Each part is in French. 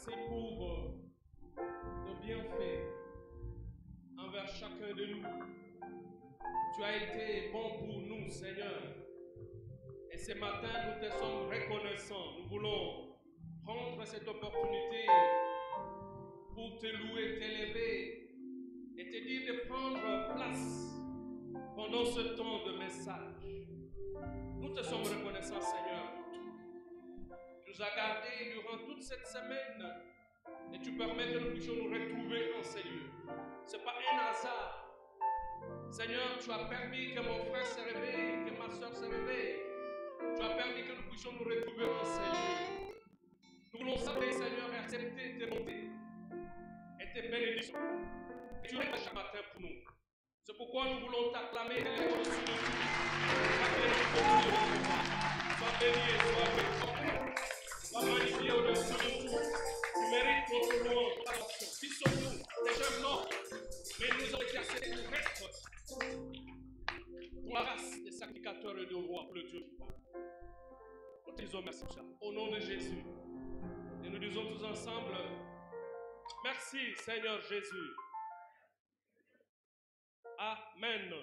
merci pour le bienfait envers chacun de nous. Tu as été bon pour nous, Seigneur. Et ce matin, nous te sommes reconnaissants. Nous voulons prendre cette opportunité pour te louer, t'élever et te dire de prendre place pendant ce temps de message. Nous te sommes reconnaissants, Seigneur. Tu nous as gardés durant toute cette semaine et tu permets que nous puissions nous retrouver en ces lieux. Ce n'est pas un hasard. Seigneur, tu as permis que mon frère se réveille, que ma soeur se réveille. Tu as permis que nous puissions nous retrouver en ces lieux. Nous voulons savoir, Seigneur, accepter tes bontés et tes bénédictions. Et tu es là chaque matin pour nous. C'est pourquoi nous voulons t'acclamer et les au-dessus de tout. Sois béni et sois béni. Sois magnifié au-dessus de tout. Tu mérites notre louange. Qui sommes-nous? Des gens morts. Mais nous avons été assez pour être pour la race des sacrificateurs et de rois, le Dieu du Père. Nous te disons merci pour ça. Au nom de Jésus. Et nous disons tous ensemble, merci Seigneur Jésus. Amen.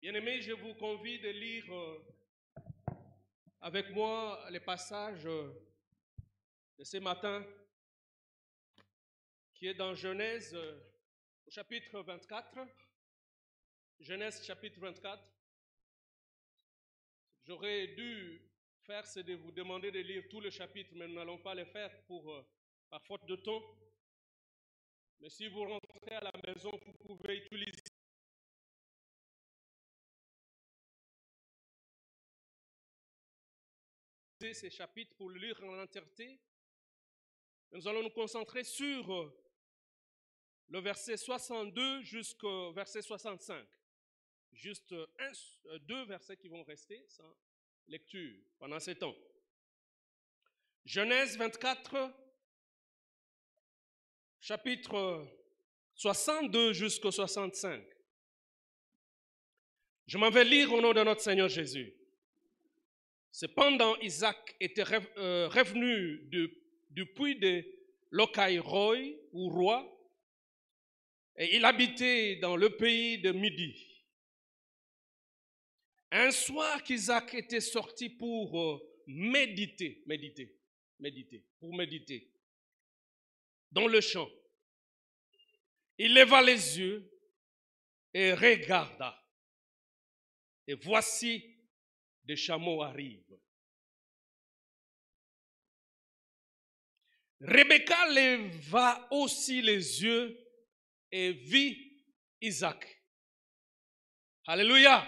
Bien-aimés, je vous convie de lire avec moi les passages de ce matin qui est dans Genèse au chapitre 24. Genèse chapitre 24. J'aurais dû faire, c'est de vous demander de lire tout le chapitre, mais nous n'allons pas le faire par faute de temps. Mais si vous rentrez à la maison, vous pouvez utiliser ces chapitres pour le lire en entièreté. Nous allons nous concentrer sur le verset 62 jusqu'au verset 65. Juste deux versets qui vont rester sans lecture pendant ce temps. Genèse 24, chapitre 62 jusqu'au 65. Je m'en vais lire au nom de notre Seigneur Jésus. Cependant, Isaac était revenu du puits de Locaï-Roy, ou roi, et il habitait dans le pays de Midi. Un soir qu'Isaac était sorti pour méditer dans le champ. Il leva les yeux et regarda. Et voici, des chameaux arrivent. Rebecca leva aussi les yeux et vit Isaac. Alléluia.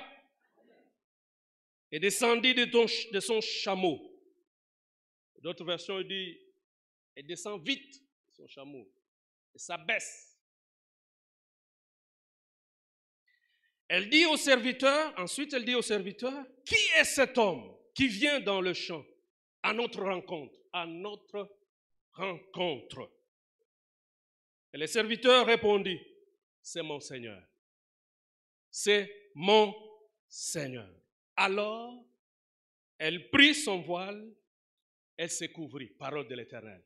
Et descendit de son chameau. D'autres versions disent, et descend vite de son chameau. Et s'abaisse. Ensuite elle dit au serviteur, qui est cet homme qui vient dans le champ à notre rencontre? À notre rencontre. Et le serviteur répondit, c'est mon Seigneur. C'est mon Seigneur. Alors, elle prit son voile, elle se couvrit. Parole de l'Éternel.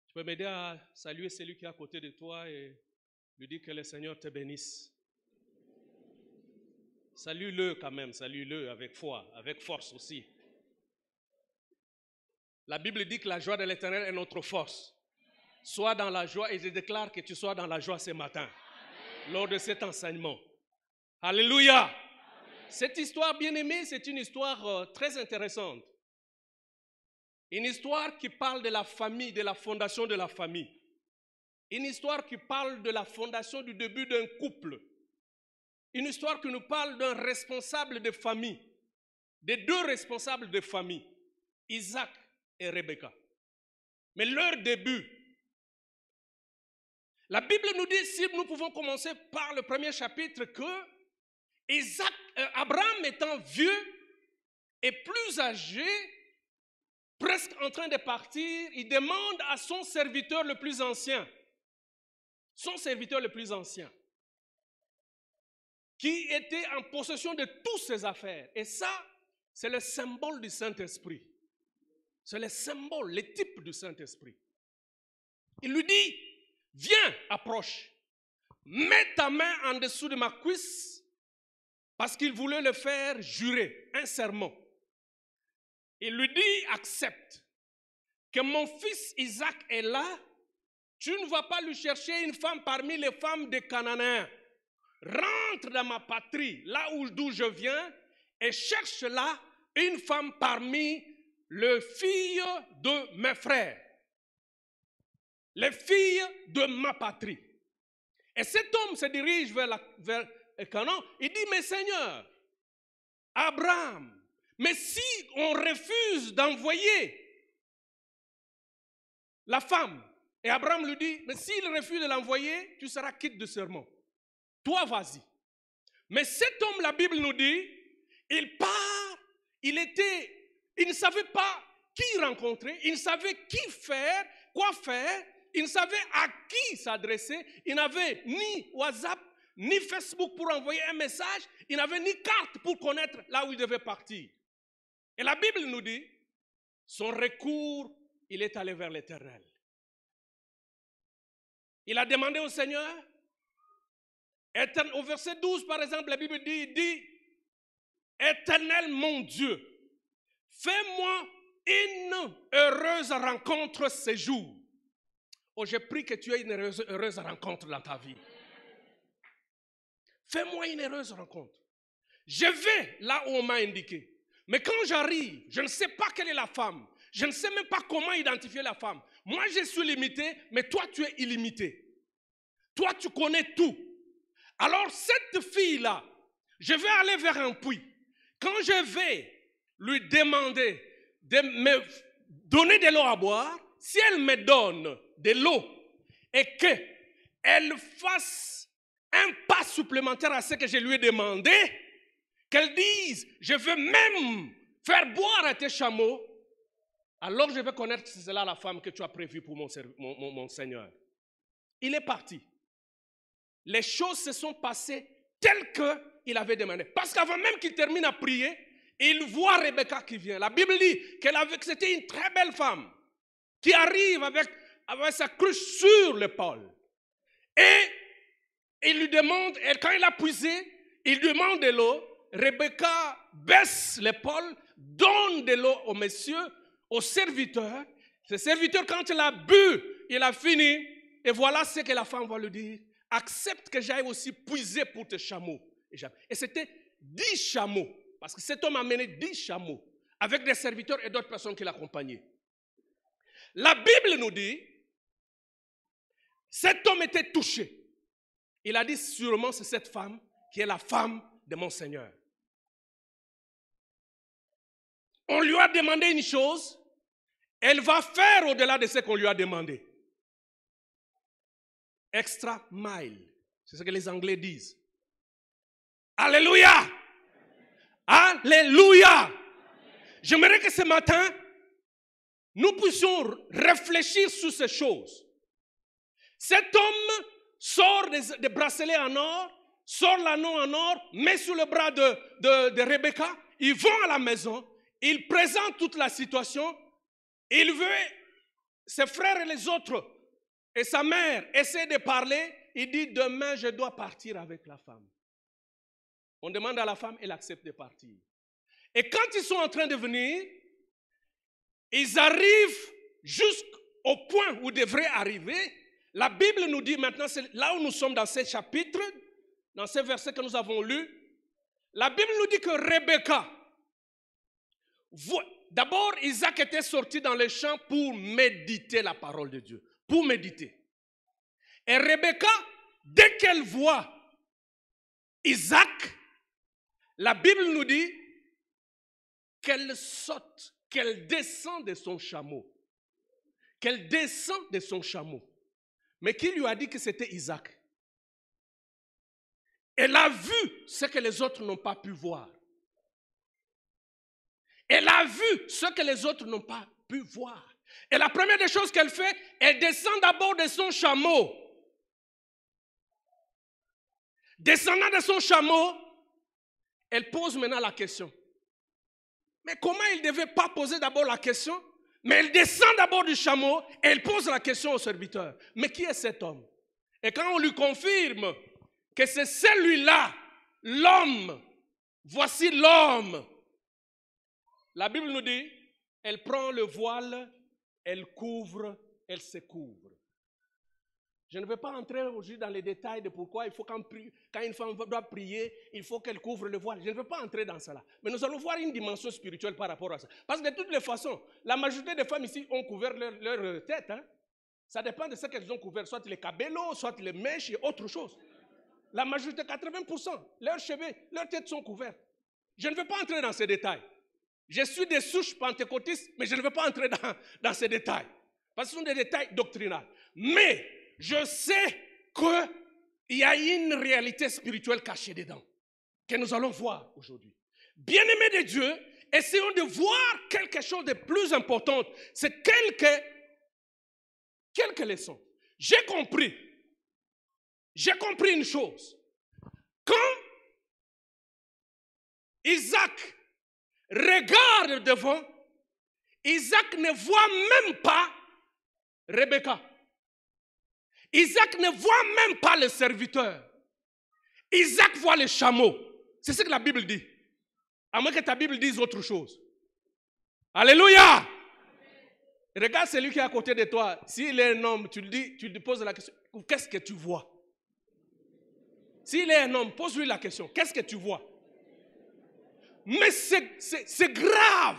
Tu peux m'aider à saluer celui qui est à côté de toi et lui dire que le Seigneur te bénisse. Salue-le quand même, salue-le avec foi, avec force aussi. La Bible dit que la joie de l'Éternel est notre force. Sois dans la joie et je déclare que tu sois dans la joie ce matin, lors de cet enseignement. Alléluia. Amen. Cette histoire, bien-aimée, c'est une histoire très intéressante. Une histoire qui parle de la famille, de la fondation de la famille. Une histoire qui parle de la fondation du début d'un couple. Une histoire qui nous parle d'un responsable de famille, de deux responsables de famille, Isaac et Rebecca. Mais leur début, la Bible nous dit, si nous pouvons commencer par le premier chapitre, que Abraham étant vieux et plus âgé, presque en train de partir, il demande à son serviteur le plus ancien, son serviteur le plus ancien, qui était en possession de toutes ses affaires. Et ça, c'est le symbole du Saint-Esprit. C'est le symbole, le type du Saint-Esprit. Il lui dit, viens, approche, mets ta main en dessous de ma cuisse, parce qu'il voulait le faire jurer, un serment. Il lui dit, accepte, que mon fils Isaac est là, tu ne vas pas lui chercher une femme parmi les femmes des Cananéens. Rentre dans ma patrie, là d'où je viens, et cherche là une femme parmi les filles de mes frères, les filles de ma patrie. Et cet homme se dirige vers Canaan. Il dit, mais Seigneur, Abraham, mais si on refuse d'envoyer la femme, et Abraham lui dit, mais s'il refuse de l'envoyer, tu seras quitte de serment. Toi, vas-y. Mais cet homme, la Bible nous dit, il part, il ne savait pas qui rencontrer, il ne savait qui faire, quoi faire, il ne savait à qui s'adresser, il n'avait ni WhatsApp, ni Facebook pour envoyer un message, il n'avait ni carte pour connaître là où il devait partir. Et la Bible nous dit, son recours, il est allé vers l'Éternel. Il a demandé au Seigneur, au verset 12 par exemple, la Bible dit, Éternel mon Dieu, fais-moi une heureuse rencontre ce jour. Oh, j'ai pris que tu aies une heureuse rencontre dans ta vie. Fais-moi une heureuse rencontre. Je vais là où on m'a indiqué. Mais quand j'arrive, je ne sais pas quelle est la femme. Je ne sais même pas comment identifier la femme. Moi, je suis limité, mais toi, tu es illimité. Toi, tu connais tout. Alors, cette fille-là, je vais aller vers un puits. Quand je vais lui demander de me donner de l'eau à boire, si elle me donne de l'eau et qu'elle fasse un pas supplémentaire à ce que je lui ai demandé, qu'elle dise, je veux même faire boire à tes chameaux, alors je vais connaître que c'est là la femme que tu as prévue pour mon Seigneur. Il est parti. Les choses se sont passées telles qu'il avait demandé. Parce qu'avant même qu'il termine à prier, il voit Rebecca qui vient. La Bible dit que c'était une très belle femme qui arrive avec sa cruche sur l'épaule. Et il lui demande, et quand il a puisé, il demande de l'eau. Rebecca baisse l'épaule, donne de l'eau au monsieur, au serviteur. Ce serviteur, quand il a bu, il a fini. Et voilà ce que la femme va lui dire. Accepte que j'aille aussi puiser pour tes chameaux. Et c'était 10 chameaux. Parce que cet homme a mené 10 chameaux. Avec des serviteurs et d'autres personnes qui l'accompagnaient. La Bible nous dit, cet homme était touché. Il a dit sûrement c'est cette femme qui est la femme de mon Seigneur. On lui a demandé une chose, elle va faire au-delà de ce qu'on lui a demandé. Extra mile, c'est ce que les Anglais disent. Alléluia! Alléluia! J'aimerais que ce matin, nous puissions réfléchir sur ces choses. Cet homme sort des bracelets en or, sort l'anneau en or, met sur le bras de Rebecca, ils vont à la maison, ils présentent toute la situation, il veut, ses frères et les autres, et sa mère essaient de parler, il dit demain je dois partir avec la femme. On demande à la femme, elle accepte de partir. Et quand ils sont en train de venir, ils arrivent jusqu'au point où ils devraient arriver. La Bible nous dit maintenant, c'est là où nous sommes dans ce chapitre, dans ce verset que nous avons lu, la Bible nous dit que Rebecca, d'abord Isaac était sorti dans les champs pour méditer la parole de Dieu, pour méditer. Et Rebecca, dès qu'elle voit Isaac, la Bible nous dit qu'elle saute, qu'elle descend de son chameau. Qu'elle descend de son chameau. Mais qui lui a dit que c'était Isaac? Elle a vu ce que les autres n'ont pas pu voir. Elle a vu ce que les autres n'ont pas pu voir. Et la première des choses qu'elle fait, elle descend d'abord de son chameau. Descendant de son chameau, elle pose maintenant la question. Mais comment il ne devait pas poser d'abord la question? Mais elle descend d'abord du chameau et elle pose la question au serviteur. Mais qui est cet homme? Et quand on lui confirme que c'est celui-là, l'homme, voici l'homme. La Bible nous dit, elle prend le voile, elle couvre, elle se couvre. Je ne vais pas entrer aujourd'hui dans les détails de pourquoi il faut quand une femme doit prier, il faut qu'elle couvre le voile. Je ne veux pas entrer dans cela. Mais nous allons voir une dimension spirituelle par rapport à ça. Parce que de toutes les façons, la majorité des femmes ici ont couvert leur tête. Hein? Ça dépend de ce qu'elles ont couvert, soit les cabellos, soit les mèches et autre chose. La majorité, 80%, leurs cheveux, leurs têtes sont couvertes. Je ne veux pas entrer dans ces détails. Je suis des souches pentecôtistes, mais je ne veux pas entrer dans ces détails. Parce que ce sont des détails doctrinaux. Mais je sais qu'il y a une réalité spirituelle cachée dedans, que nous allons voir aujourd'hui. Bien-aimés de Dieu, essayons de voir quelque chose de plus important. C'est quelques leçons. J'ai compris une chose. Quand Isaac regarde devant, Isaac ne voit même pas Rebecca. Isaac ne voit même pas le serviteur. Isaac voit le chameau. C'est ce que la Bible dit. À moins que ta Bible dise autre chose. Alléluia. Regarde celui qui est à côté de toi. S'il est un homme, tu lui poses la question. Qu'est-ce que tu vois? S'il est un homme, pose-lui la question. Qu'est-ce que tu vois? Mais c'est grave.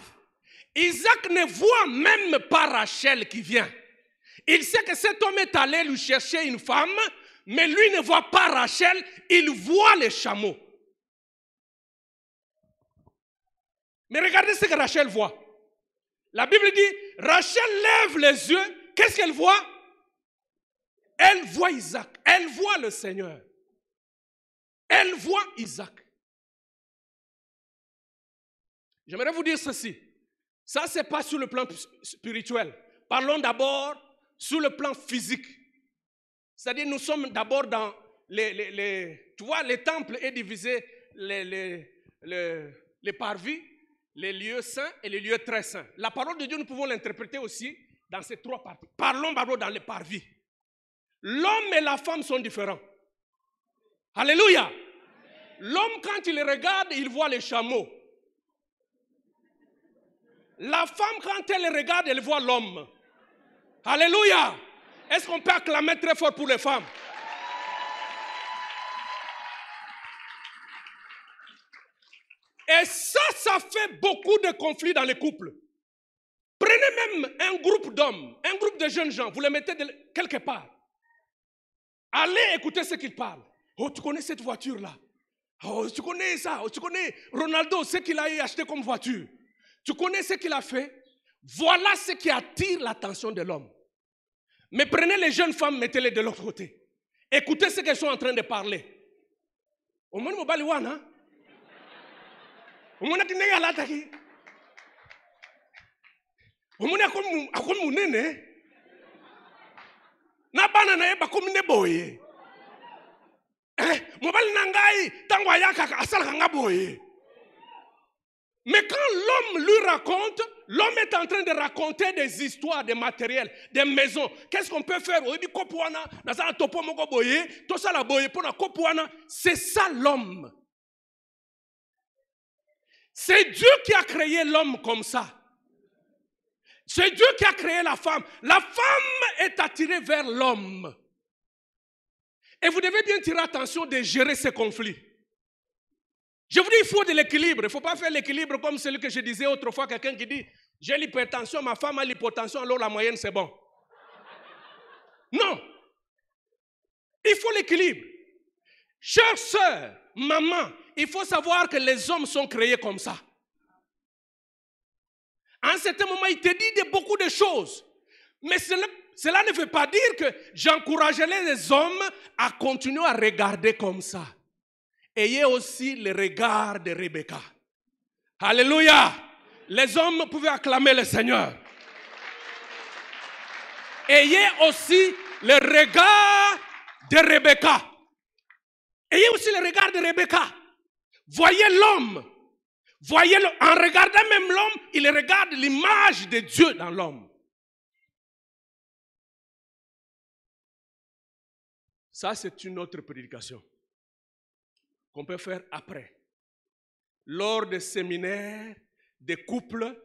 Isaac ne voit même pas Rachel qui vient. Il sait que cet homme est allé lui chercher une femme, mais lui ne voit pas Rachel, il voit les chameaux. Mais regardez ce que Rachel voit. La Bible dit, Rachel lève les yeux, qu'est-ce qu'elle voit? Elle voit Isaac, elle voit le Seigneur. Elle voit Isaac. J'aimerais vous dire ceci. Ça, ce n'est pas sur le plan spirituel. Parlons d'abord sur le plan physique. C'est-à-dire, nous sommes d'abord dans tu vois, le temple est divisé les parvis, les lieux saints et les lieux très saints. La parole de Dieu, nous pouvons l'interpréter aussi dans ces trois parties. Parlons d'abord dans les parvis. L'homme et la femme sont différents. Alléluia. L'homme, quand il regarde, il voit les chameaux. La femme, quand elle regarde, elle voit l'homme. Alléluia. Est-ce qu'on peut acclamer très fort pour les femmes? Et ça fait beaucoup de conflits dans les couples. Prenez même un groupe d'hommes, un groupe de jeunes gens, vous les mettez quelque part. Allez écouter ce qu'ils parlent. Oh, tu connais cette voiture-là? Oh, tu connais ça? Oh, tu connais Ronaldo, ce qu'il a acheté comme voiture? Tu connais ce qu'il a fait? Voilà ce qui attire l'attention de l'homme. Mais prenez les jeunes femmes, mettez-les de l'autre côté. Écoutez ce qu'elles sont en train de parler. Au moins, je vais vous Umuna kinega lataki. Umuna akum munene. Na bana na eba kumine boye. Mobali nangai tangwa yaka asal kanga boye. Mais quand l'homme lui raconte, l'homme est en train de raconter des histoires, des matériels, des maisons. Qu'est-ce qu'on peut faire? C'est ça l'homme. C'est Dieu qui a créé l'homme comme ça. C'est Dieu qui a créé la femme. La femme est attirée vers l'homme. Et vous devez bien tirer attention de gérer ces conflits. Je vous dis, il faut de l'équilibre. Il ne faut pas faire l'équilibre comme celui que je disais autrefois. Quelqu'un qui dit, j'ai l'hypertension, ma femme a l'hypotension, alors la moyenne c'est bon. Non. Il faut l'équilibre. Chère sœur, maman, il faut savoir que les hommes sont créés comme ça. À un certain moment, il te dit beaucoup de choses. Mais cela ne veut pas dire que j'encouragerai les hommes à continuer à regarder comme ça. Ayez aussi le regard de Rebecca. Alléluia. Les hommes pouvaient acclamer le Seigneur. Ayez aussi le regard de Rebecca. Ayez aussi le regard de Rebecca. Voyez l'homme. Voyez-le. En regardant même l'homme, il regarde l'image de Dieu dans l'homme. Ça, c'est une autre prédication qu'on peut faire après. Lors des séminaires, des couples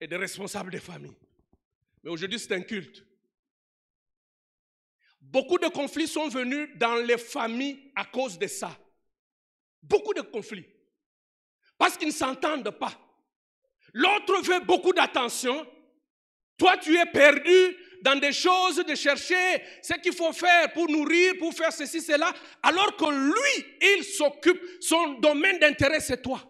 et des responsables de famille. Mais aujourd'hui, c'est un culte. Beaucoup de conflits sont venus dans les familles à cause de ça. Beaucoup de conflits. Parce qu'ils ne s'entendent pas. L'autre veut beaucoup d'attention. Toi, tu es perdu dans des choses de chercher ce qu'il faut faire pour nourrir, pour faire ceci, cela, alors que lui, il s'occupe, son domaine d'intérêt, c'est toi.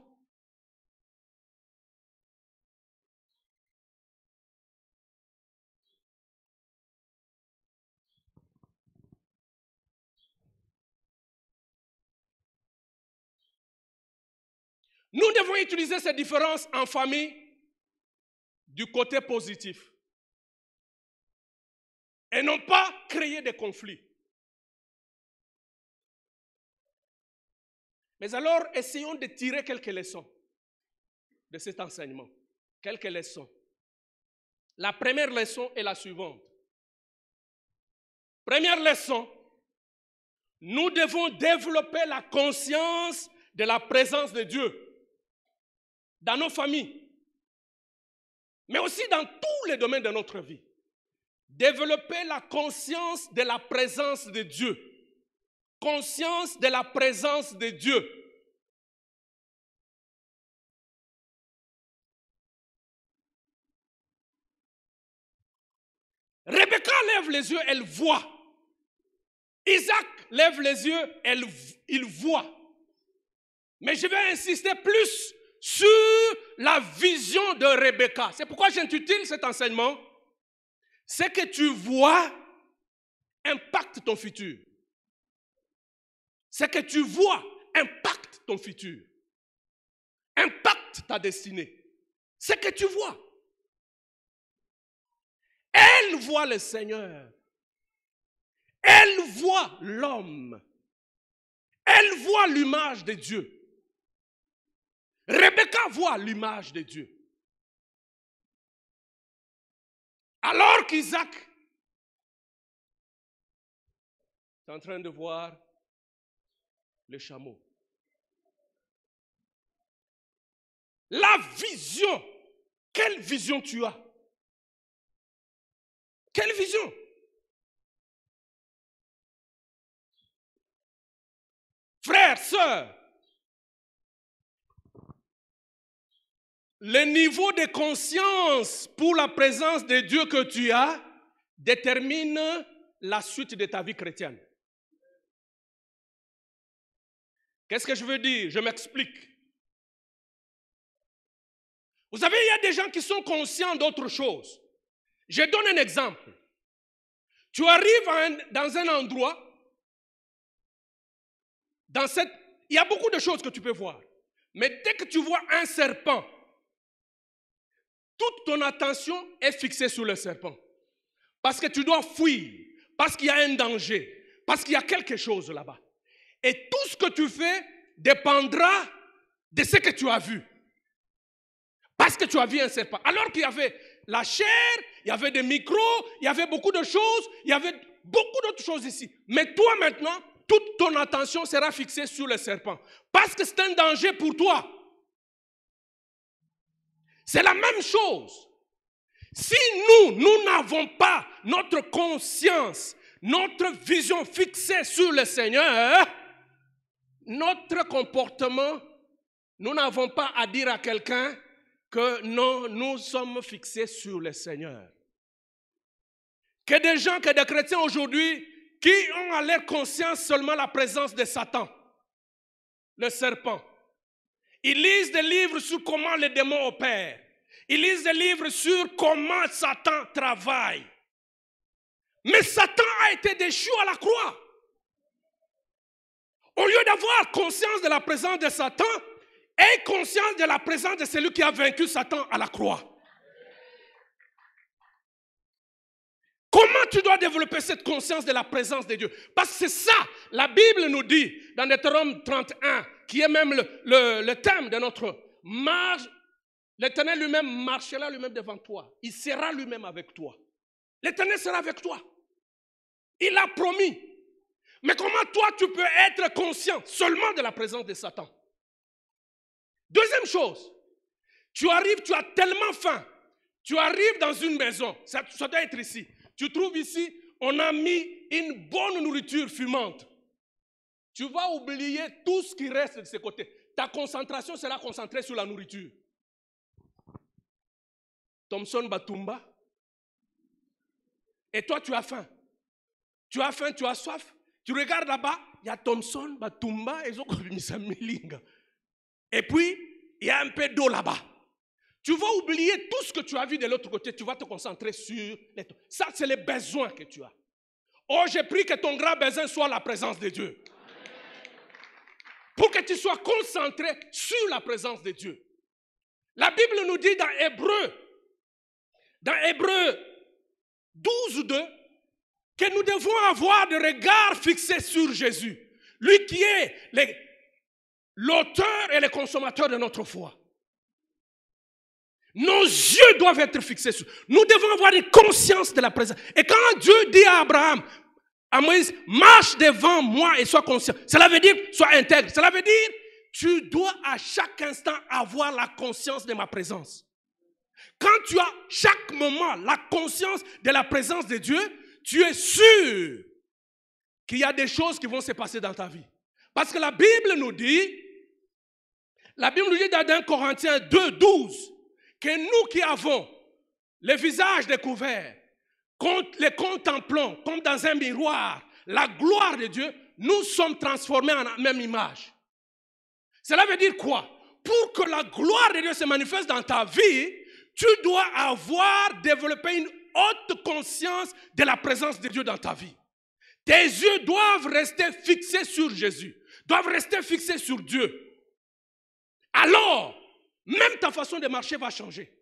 Nous devons utiliser ces différences en famille du côté positif. Et non pas créer des conflits. Mais alors, essayons de tirer quelques leçons de cet enseignement. Quelques leçons. La première leçon est la suivante. Première leçon, nous devons développer la conscience de la présence de Dieu dans nos familles, mais aussi dans tous les domaines de notre vie. Développer la conscience de la présence de Dieu. Conscience de la présence de Dieu. Rebecca lève les yeux, elle voit. Isaac lève les yeux, il voit. Mais je vais insister plus sur la vision de Rebecca. C'est pourquoi j'intitule cet enseignement « Ce que tu vois impacte ton futur ». Ce que tu vois impacte ton futur. Impacte ta destinée. Ce que tu vois. Elle voit le Seigneur. Elle voit l'homme. Elle voit l'image de Dieu. Rebecca voit l'image de Dieu. Alors qu'Isaac est en train de voir le chameau. La vision. Quelle vision tu as? Quelle vision? Frères, sœurs, le niveau de conscience pour la présence de Dieu que tu as détermine la suite de ta vie chrétienne. Qu'est-ce que je veux dire? Je m'explique. Vous savez, il y a des gens qui sont conscients d'autre chose. Je donne un exemple. Tu arrives dans un endroit, il y a beaucoup de choses que tu peux voir. Mais dès que tu vois un serpent, toute ton attention est fixée sur le serpent. Parce que tu dois fuir, parce qu'il y a un danger, parce qu'il y a quelque chose là-bas. Et tout ce que tu fais dépendra de ce que tu as vu. Parce que tu as vu un serpent. Alors qu'il y avait la chair, il y avait des micros, il y avait beaucoup de choses, il y avait beaucoup d'autres choses ici. Mais toi maintenant, toute ton attention sera fixée sur le serpent. Parce que c'est un danger pour toi. C'est la même chose. Si nous n'avons pas notre conscience, notre vision fixée sur le Seigneur, notre comportement, nous n'avons pas à dire à quelqu'un que non, nous sommes fixés sur le Seigneur. Que des gens, que des chrétiens aujourd'hui, qui ont à leur conscience seulement la présence de Satan, le serpent. Ils lisent des livres sur comment les démons opèrent. Ils lisent des livres sur comment Satan travaille. Mais Satan a été déchu à la croix. Au lieu d'avoir conscience de la présence de Satan, aie conscience de la présence de celui qui a vaincu Satan à la croix. Comment tu dois développer cette conscience de la présence de Dieu? Parce que c'est ça, la Bible nous dit, dans Deutéronome 31, qui est même le thème de notre marche. L'Éternel lui-même marchera lui-même devant toi. Il sera lui-même avec toi. L'Éternel sera avec toi. Il l'a promis. Mais comment toi, tu peux être conscient seulement de la présence de Satan? Deuxième chose, tu arrives, tu as tellement faim. Tu arrives dans une maison, ça doit être ici. Tu trouves ici, on a mis une bonne nourriture fumante. Tu vas oublier tout ce qui reste de ce côté. Ta concentration sera concentrée sur la nourriture. Thomson Batumba. Et toi, tu as faim. Tu as faim, tu as soif. Tu regardes là-bas, il y a Thomson Batumba et Et puis, il y a un peu d'eau là-bas. Tu vas oublier tout ce que tu as vu de l'autre côté. Tu vas te concentrer sur les... Ça, c'est les besoins que tu as. Oh, j'ai pris que ton grand besoin soit la présence de Dieu. Pour que tu sois concentré sur la présence de Dieu. La Bible nous dit dans Hébreu 12:2, que nous devons avoir des regards fixés sur Jésus. Lui qui est l'auteur et le consommateur de notre foi. Nos yeux doivent être fixés sur. Nous devons avoir une conscience de la présence. Et quand Dieu dit à Abraham, à Moïse, marche devant moi et sois conscient. Cela veut dire, sois intègre. Cela veut dire, tu dois à chaque instant avoir la conscience de ma présence. Quand tu as chaque moment la conscience de la présence de Dieu, tu es sûr qu'il y a des choses qui vont se passer dans ta vie. Parce que la Bible nous dit dans 1 Corinthiens 2:12, que nous qui avons le visage découvert, les contemplons comme dans un miroir, la gloire de Dieu, nous sommes transformés en la même image. Cela veut dire quoi? Pour que la gloire de Dieu se manifeste dans ta vie, tu dois avoir développé une haute conscience de la présence de Dieu dans ta vie. Tes yeux doivent rester fixés sur Jésus, doivent rester fixés sur Dieu. Alors, même ta façon de marcher va changer.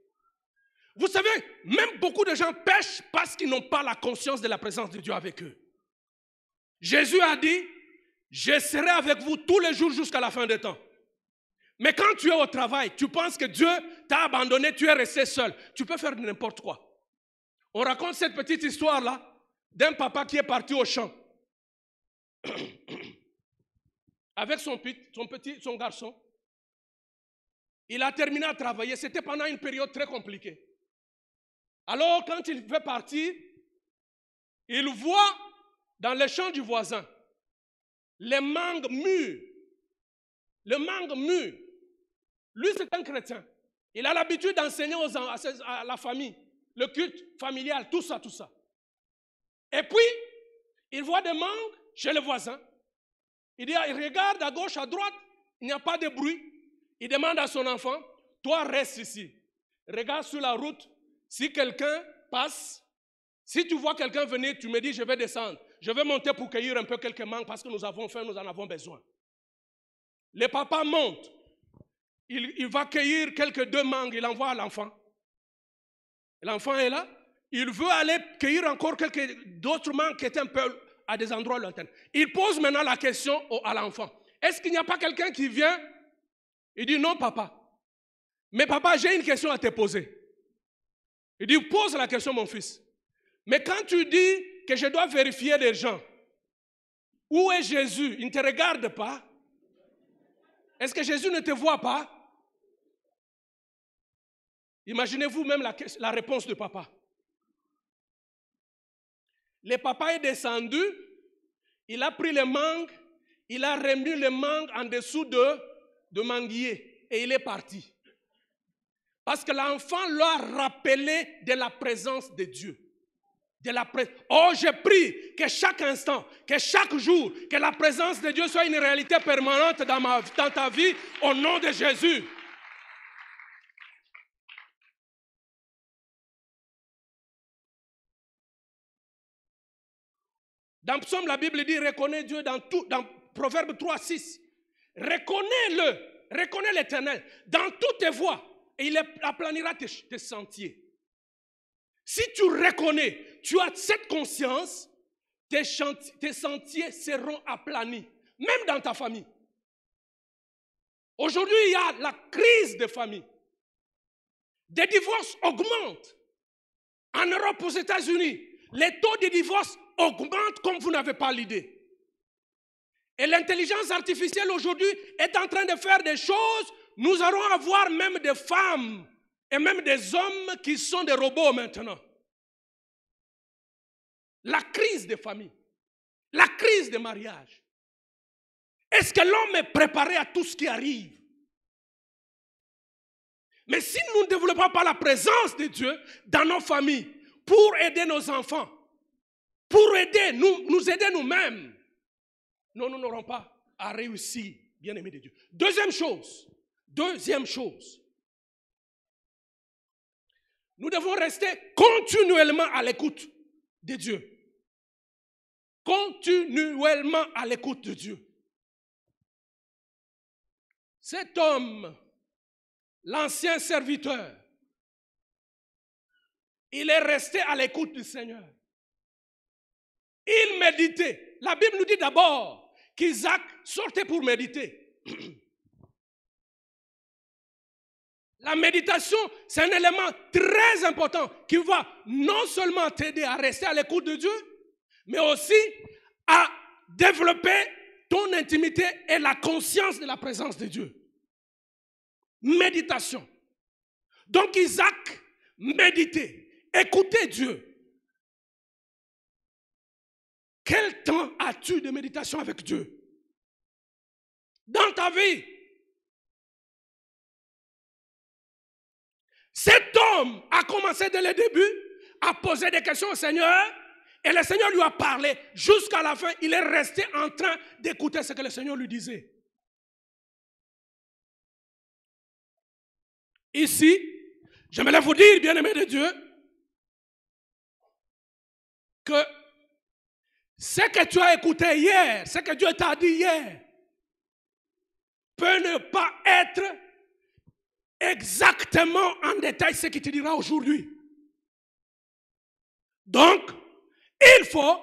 Vous savez, même beaucoup de gens pêchent parce qu'ils n'ont pas la conscience de la présence de Dieu avec eux. Jésus a dit, je serai avec vous tous les jours jusqu'à la fin des temps. Mais quand tu es au travail, tu penses que Dieu t'a abandonné, tu es resté seul. Tu peux faire n'importe quoi. On raconte cette petite histoire-là d'un papa qui est parti au champ avec son garçon. Il a terminé à travailler. C'était pendant une période très compliquée. Alors, quand il veut partir, il voit dans le champ du voisin les mangues mûres. Le mangue mûr. Lui, c'est un chrétien. Il a l'habitude d'enseigner à la famille, le culte familial, tout ça. Et puis, il voit des mangues chez le voisin. Il regarde à gauche, à droite, il n'y a pas de bruit. Il demande à son enfant, toi reste ici. Regarde sur la route, si quelqu'un passe, si tu vois quelqu'un venir, tu me dis, je vais descendre. Je vais monter pour cueillir un peu quelques mangues parce que nous avons faim, nous en avons besoin. Le papa monte. Il va cueillir quelques 2 mangues, il envoie à l'enfant. L'enfant est là. Il veut aller cueillir encore d'autres mangues qui étaient un peu à des endroits lointains. Il pose maintenant la question à l'enfant. Est-ce qu'il n'y a pas quelqu'un qui vient? Il dit non, papa. Mais papa, j'ai une question à te poser. Il dit, pose la question, mon fils. Mais quand tu dis que je dois vérifier les gens, où est Jésus? Il ne te regarde pas. Est-ce que Jésus ne te voit pas? Imaginez-vous même la réponse de papa. Le papa est descendu, il a pris les mangues, il a remis les mangues en dessous de manguier et il est parti. Parce que l'enfant leur a rappelé de la présence de Dieu. Oh, j'ai prie que chaque instant, que chaque jour, que la présence de Dieu soit une réalité permanente dans ta vie, au nom de Jésus. Dans Psaume, la Bible dit, reconnais Dieu dans Proverbe 3:6. Reconnais l'Éternel dans toutes tes voies et il aplanira tes sentiers. Si tu reconnais, tu as cette conscience, tes sentiers seront aplanis, même dans ta famille. Aujourd'hui, il y a la crise des familles. Des divorces augmentent. En Europe, aux États-Unis, les taux de divorce augmentent comme vous n'avez pas l'idée. Et l'intelligence artificielle aujourd'hui est en train de faire des choses. Nous allons avoir même des femmes et même des hommes qui sont des robots maintenant. La crise des familles, la crise des mariages. Est-ce que l'homme est préparé à tout ce qui arrive? Mais si nous ne développons pas la présence de Dieu dans nos familles pour aider nos enfants, pour aider nous aider nous-mêmes, nous n'aurons pas à réussir, bien-aimés de Dieu. Deuxième chose, nous devons rester continuellement à l'écoute de Dieu. Continuellement à l'écoute de Dieu. Cet homme, l'ancien serviteur, il est resté à l'écoute du Seigneur. Il méditait. La Bible nous dit d'abord qu'Isaac sortait pour méditer. La méditation, c'est un élément très important qui va non seulement t'aider à rester à l'écoute de Dieu, mais aussi à développer ton intimité et la conscience de la présence de Dieu. Méditation. Donc Isaac méditait, écoutait Dieu. Quel temps as-tu de méditation avec Dieu? Dans ta vie. Cet homme a commencé dès le début à poser des questions au Seigneur et le Seigneur lui a parlé. Jusqu'à la fin, il est resté en train d'écouter ce que le Seigneur lui disait. Ici, j'aimerais vous dire, bien-aimés de Dieu, que ce que tu as écouté hier, ce que Dieu t'a dit hier, peut ne pas être exactement en détail ce qu'il te dira aujourd'hui. Donc, il faut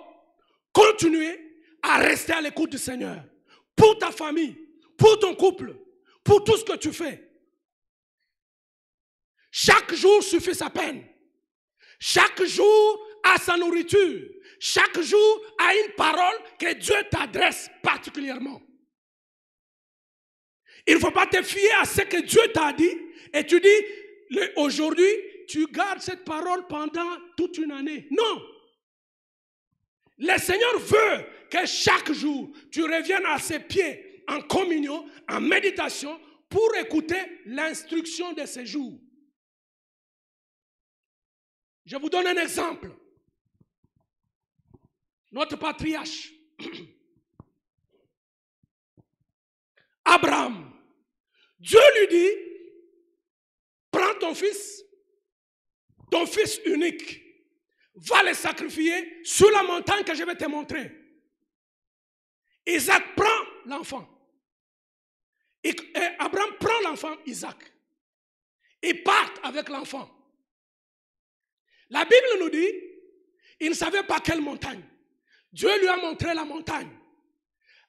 continuer à rester à l'écoute du Seigneur. Pour ta famille, pour ton couple, pour tout ce que tu fais. Chaque jour suffit sa peine. Chaque jour a sa nourriture. Chaque jour a une parole que Dieu t'adresse particulièrement. Il ne faut pas te fier à ce que Dieu t'a dit et tu dis, aujourd'hui, tu gardes cette parole pendant toute une année. Non. Le Seigneur veut que chaque jour, tu reviennes à ses pieds en communion, en méditation, pour écouter l'instruction de ces jours. Je vous donne un exemple. Notre patriarche, Abraham, Dieu lui dit, prends ton fils unique, va le sacrifier sur la montagne que je vais te montrer. Isaac prend l'enfant. Et Abraham prend l'enfant Isaac. Ils partent avec l'enfant. La Bible nous dit, il ne savait pas quelle montagne. Dieu lui a montré la montagne.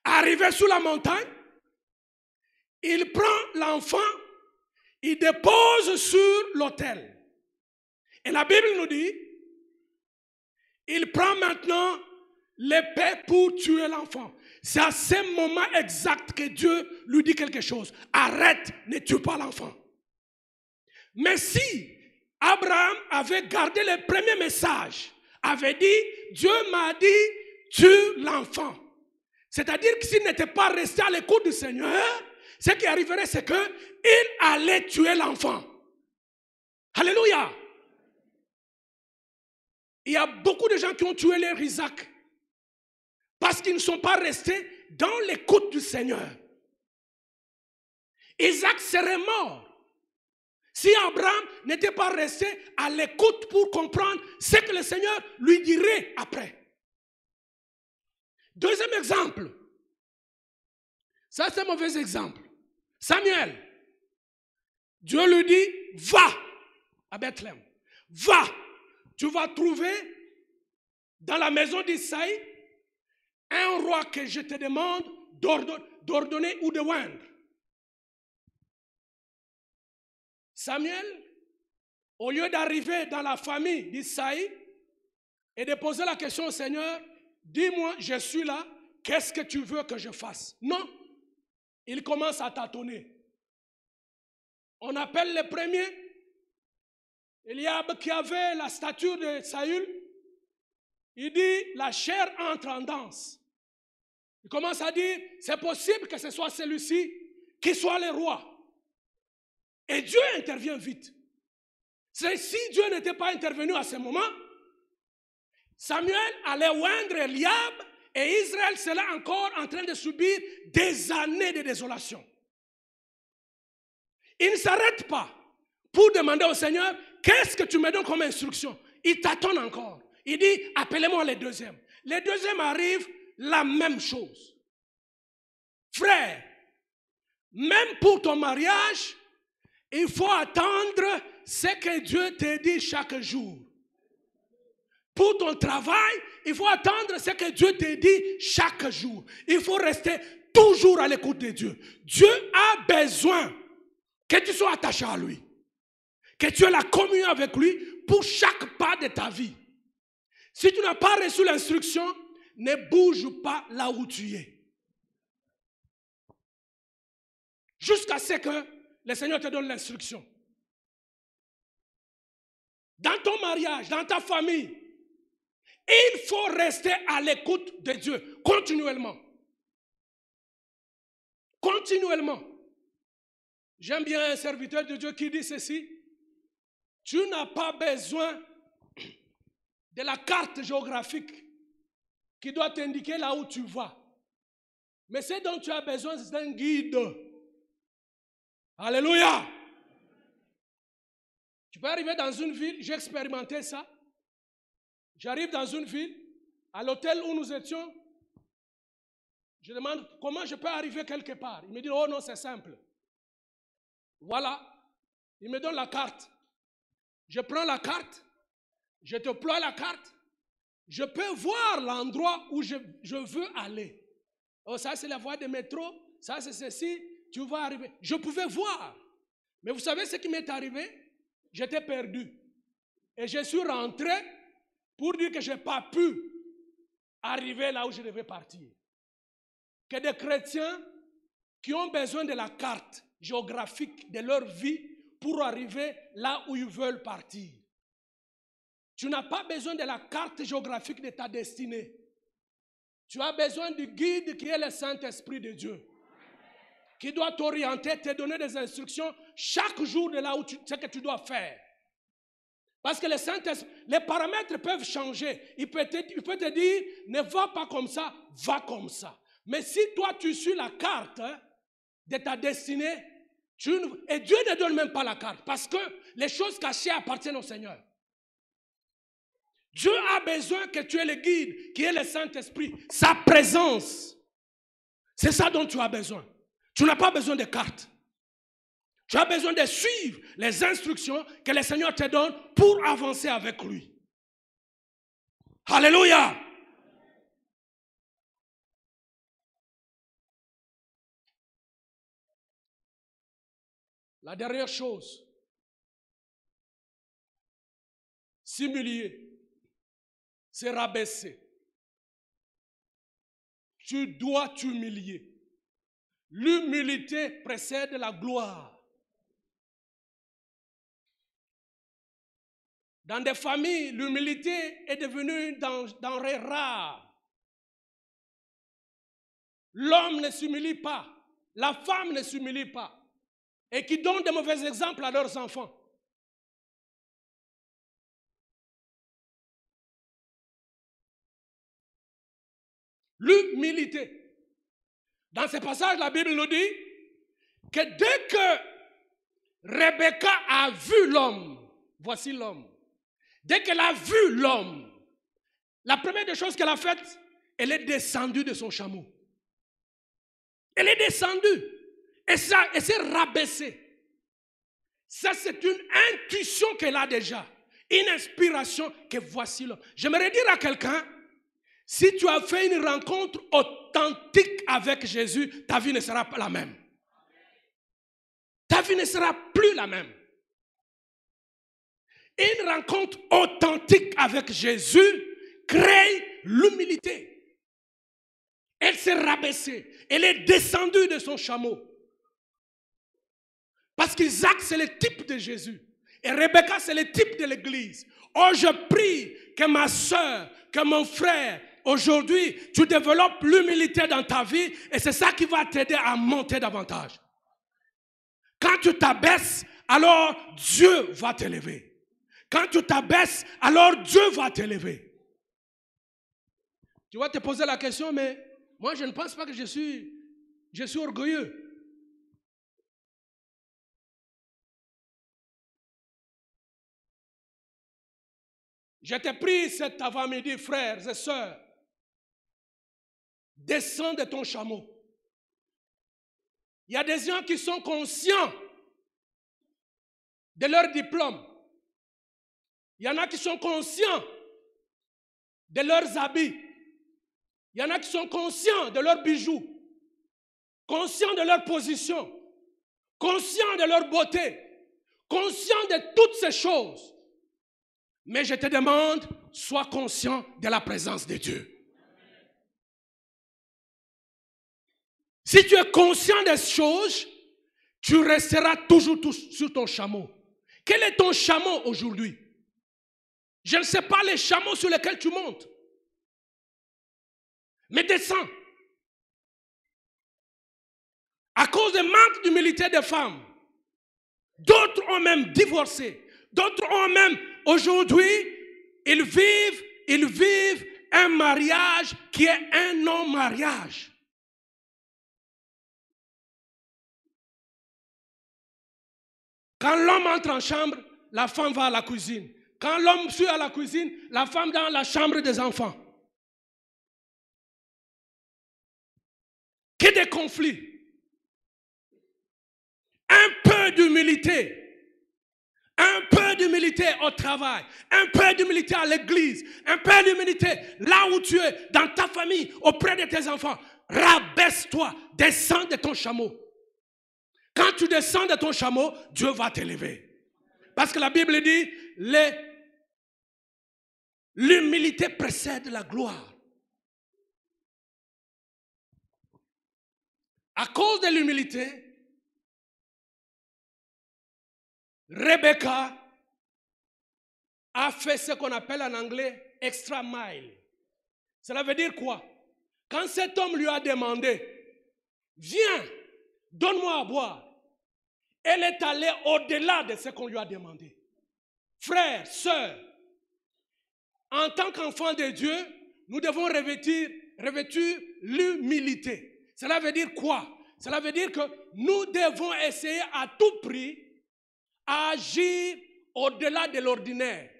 Arrivé sur la montagne, il prend l'enfant, il dépose sur l'autel. Et la Bible nous dit, il prend maintenant l'épée pour tuer l'enfant. C'est à ce moment exact que Dieu lui dit quelque chose. Arrête, ne tue pas l'enfant. Mais si Abraham avait gardé le premier message, avait dit, Dieu m'a dit, tue l'enfant. C'est-à-dire que s'il n'était pas resté à l'écoute du Seigneur, ce qui arriverait, c'est qu'il allait tuer l'enfant. Alléluia. Il y a beaucoup de gens qui ont tué leur Isaac parce qu'ils ne sont pas restés dans l'écoute du Seigneur. Isaac serait mort si Abraham n'était pas resté à l'écoute pour comprendre ce que le Seigneur lui dirait après. Deuxième exemple. Ça, c'est un mauvais exemple. Samuel. Dieu lui dit, va à Bethléem. Va. Tu vas trouver dans la maison d'Isaïe, un roi que je te demande d'ordonner ou de oindre. Samuel, au lieu d'arriver dans la famille d'Isaïe et de poser la question au Seigneur, dis-moi, je suis là, qu'est-ce que tu veux que je fasse? Non, il commence à tâtonner. On appelle le premier, Eliab, qui avait la stature de Saül. Il dit, la chair entre en danse. Il commence à dire, c'est possible que ce soit celui-ci qui soit le roi. Et Dieu intervient vite. Si Dieu n'était pas intervenu à ce moment, Samuel allait oindre Eliab et Israël serait encore en train de subir des années de désolation. Il ne s'arrête pas pour demander au Seigneur, qu'est-ce que tu me donnes comme instruction? Il tâtonne encore. Il dit, appelez-moi le deuxième. Le deuxième arrive, la même chose. Frère, même pour ton mariage, il faut attendre ce que Dieu te dit chaque jour. Pour ton travail, il faut attendre ce que Dieu te dit chaque jour. Il faut rester toujours à l'écoute de Dieu. Dieu a besoin que tu sois attaché à lui. Que tu aies la communion avec lui pour chaque pas de ta vie. Si tu n'as pas reçu l'instruction, ne bouge pas là où tu es. Jusqu'à ce que le Seigneur te donne l'instruction. Dans ton mariage, dans ta famille, il faut rester à l'écoute de Dieu continuellement. Continuellement. J'aime bien un serviteur de Dieu qui dit ceci. Tu n'as pas besoin de la carte géographique qui doit t'indiquer là où tu vas. Mais ce dont tu as besoin, c'est un guide. Alléluia. Tu peux arriver dans une ville, j'ai expérimenté ça. J'arrive dans une ville, à l'hôtel où nous étions, je demande comment je peux arriver quelque part. Il me dit, oh non, c'est simple. Voilà, il me donne la carte. Je prends la carte, je déploie la carte, je peux voir l'endroit où je veux aller. Oh, ça c'est la voie de métro, ça c'est ceci, tu vas arriver. Je pouvais voir, mais vous savez ce qui m'est arrivé? J'étais perdu. Et je suis rentré pour dire que je n'ai pas pu arriver là où je devais partir. Que des chrétiens qui ont besoin de la carte géographique de leur vie pour arriver là où ils veulent partir. Tu n'as pas besoin de la carte géographique de ta destinée. Tu as besoin du guide qui est le Saint-Esprit de Dieu, qui doit t'orienter, te donner des instructions chaque jour de là où ce que tu dois faire. Parce que le Saint-Esprit, les paramètres peuvent changer. Il peut te dire, ne va pas comme ça, va comme ça. Mais si toi tu suis la carte de ta destinée, et Dieu ne donne même pas la carte, parce que les choses cachées appartiennent au Seigneur. Dieu a besoin que tu aies le guide, qui est le Saint-Esprit, sa présence. C'est ça dont tu as besoin. Tu n'as pas besoin de carte. Tu as besoin de suivre les instructions que le Seigneur te donne pour avancer avec lui. Alléluia. La dernière chose, s'humilier, c'est rabaisser. Tu dois t'humilier. L'humilité précède la gloire. Dans des familles, l'humilité est devenue denrée rare. L'homme ne s'humilie pas, la femme ne s'humilie pas, et qui donnent de mauvais exemples à leurs enfants. L'humilité. Dans ce passage, la Bible nous dit que dès que Rebecca a vu l'homme, voici l'homme. Dès qu'elle a vu l'homme, la première des choses qu'elle a faites, elle est descendue de son chameau. Elle est descendue et s'est rabaissée. Ça, c'est une intuition qu'elle a déjà. Une inspiration que voici l'homme. J'aimerais dire à quelqu'un, si tu as fait une rencontre authentique avec Jésus, ta vie ne sera pas la même. Ta vie ne sera plus la même. Une rencontre authentique avec Jésus crée l'humilité. Elle s'est rabaissée. Elle est descendue de son chameau. Parce qu'Isaac, c'est le type de Jésus. Et Rebecca, c'est le type de l'église. Oh, je prie que ma soeur, que mon frère, aujourd'hui, tu développes l'humilité dans ta vie et c'est ça qui va t'aider à monter davantage. Quand tu t'abaisses, alors Dieu va t'élever. Quand tu t'abaisses, alors Dieu va t'élever. Tu vas te poser la question, mais moi je ne pense pas que je suis orgueilleux. Je te prie cet avant-midi, frères et sœurs, descends de ton chameau. Il y a des gens qui sont conscients de leur diplôme. Il y en a qui sont conscients de leurs habits. Il y en a qui sont conscients de leurs bijoux, conscients de leur position, conscients de leur beauté, conscients de toutes ces choses. Mais je te demande, sois conscient de la présence de Dieu. Si tu es conscient des choses, tu resteras toujours sur ton chameau. Quel est ton chameau aujourd'hui? Je ne sais pas les chameaux sur lesquels tu montes. Mais descends. À cause du manque d'humilité des femmes, d'autres ont même divorcé. D'autres ont même, aujourd'hui, ils vivent un mariage qui est un non-mariage. Quand l'homme entre en chambre, la femme va à la cuisine. Quand l'homme suit à la cuisine, la femme dans la chambre des enfants. Que des conflits. Un peu d'humilité. Un peu d'humilité au travail. Un peu d'humilité à l'église. Un peu d'humilité là où tu es, dans ta famille, auprès de tes enfants. Rabaisse-toi. Descends de ton chameau. Quand tu descends de ton chameau, Dieu va t'élever. Parce que la Bible dit, l'humilité précède la gloire. À cause de l'humilité, Rebecca a fait ce qu'on appelle en anglais extra mile. Cela veut dire quoi? Quand cet homme lui a demandé, viens, donne-moi à boire, elle est allée au-delà de ce qu'on lui a demandé. Frères, sœurs, en tant qu'enfants de Dieu, nous devons revêtir l'humilité. Cela veut dire quoi? Cela veut dire que nous devons essayer à tout prix à agir au-delà de l'ordinaire.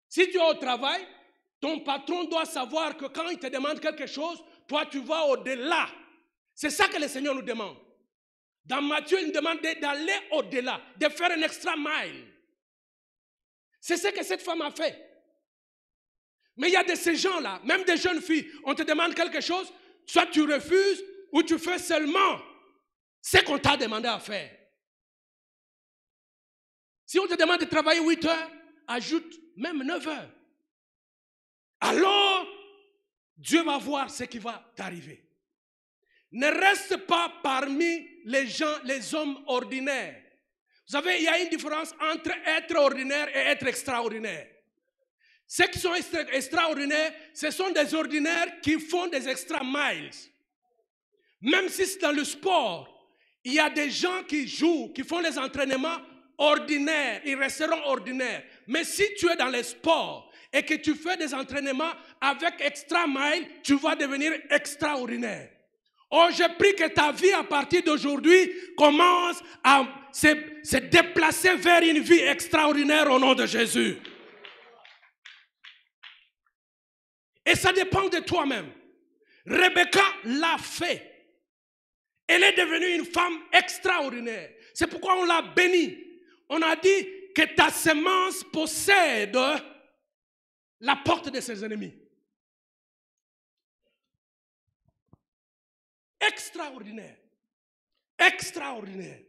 Si tu es au travail, ton patron doit savoir que quand il te demande quelque chose, toi tu vas au-delà. C'est ça que le Seigneur nous demande. Dans Matthieu, il nous demande d'aller au-delà, de faire un extra mile. C'est ce que cette femme a fait. Mais il y a de ces gens-là, même des jeunes filles, on te demande quelque chose, soit tu refuses ou tu fais seulement ce qu'on t'a demandé à faire. Si on te demande de travailler 8 heures, ajoute même 9 heures. Alors, Dieu va voir ce qui va t'arriver. Ne reste pas parmi les gens, les hommes ordinaires. Vous savez, il y a une différence entre être ordinaire et être extraordinaire. Ceux qui sont extraordinaires, ce sont des ordinaires qui font des extra miles. Même si c'est dans le sport, il y a des gens qui jouent, qui font les entraînements ordinaires, ils resteront ordinaires. Mais si tu es dans les sports et que tu fais des entraînements avec extra miles, tu vas devenir extraordinaire. Oh, je prie que ta vie à partir d'aujourd'hui commence à se déplacer vers une vie extraordinaire au nom de Jésus. Et ça dépend de toi-même. Rebecca l'a fait. Elle est devenue une femme extraordinaire. C'est pourquoi on l'a bénie. On a dit, que ta semence possède la porte de ses ennemis. Extraordinaire. Extraordinaire.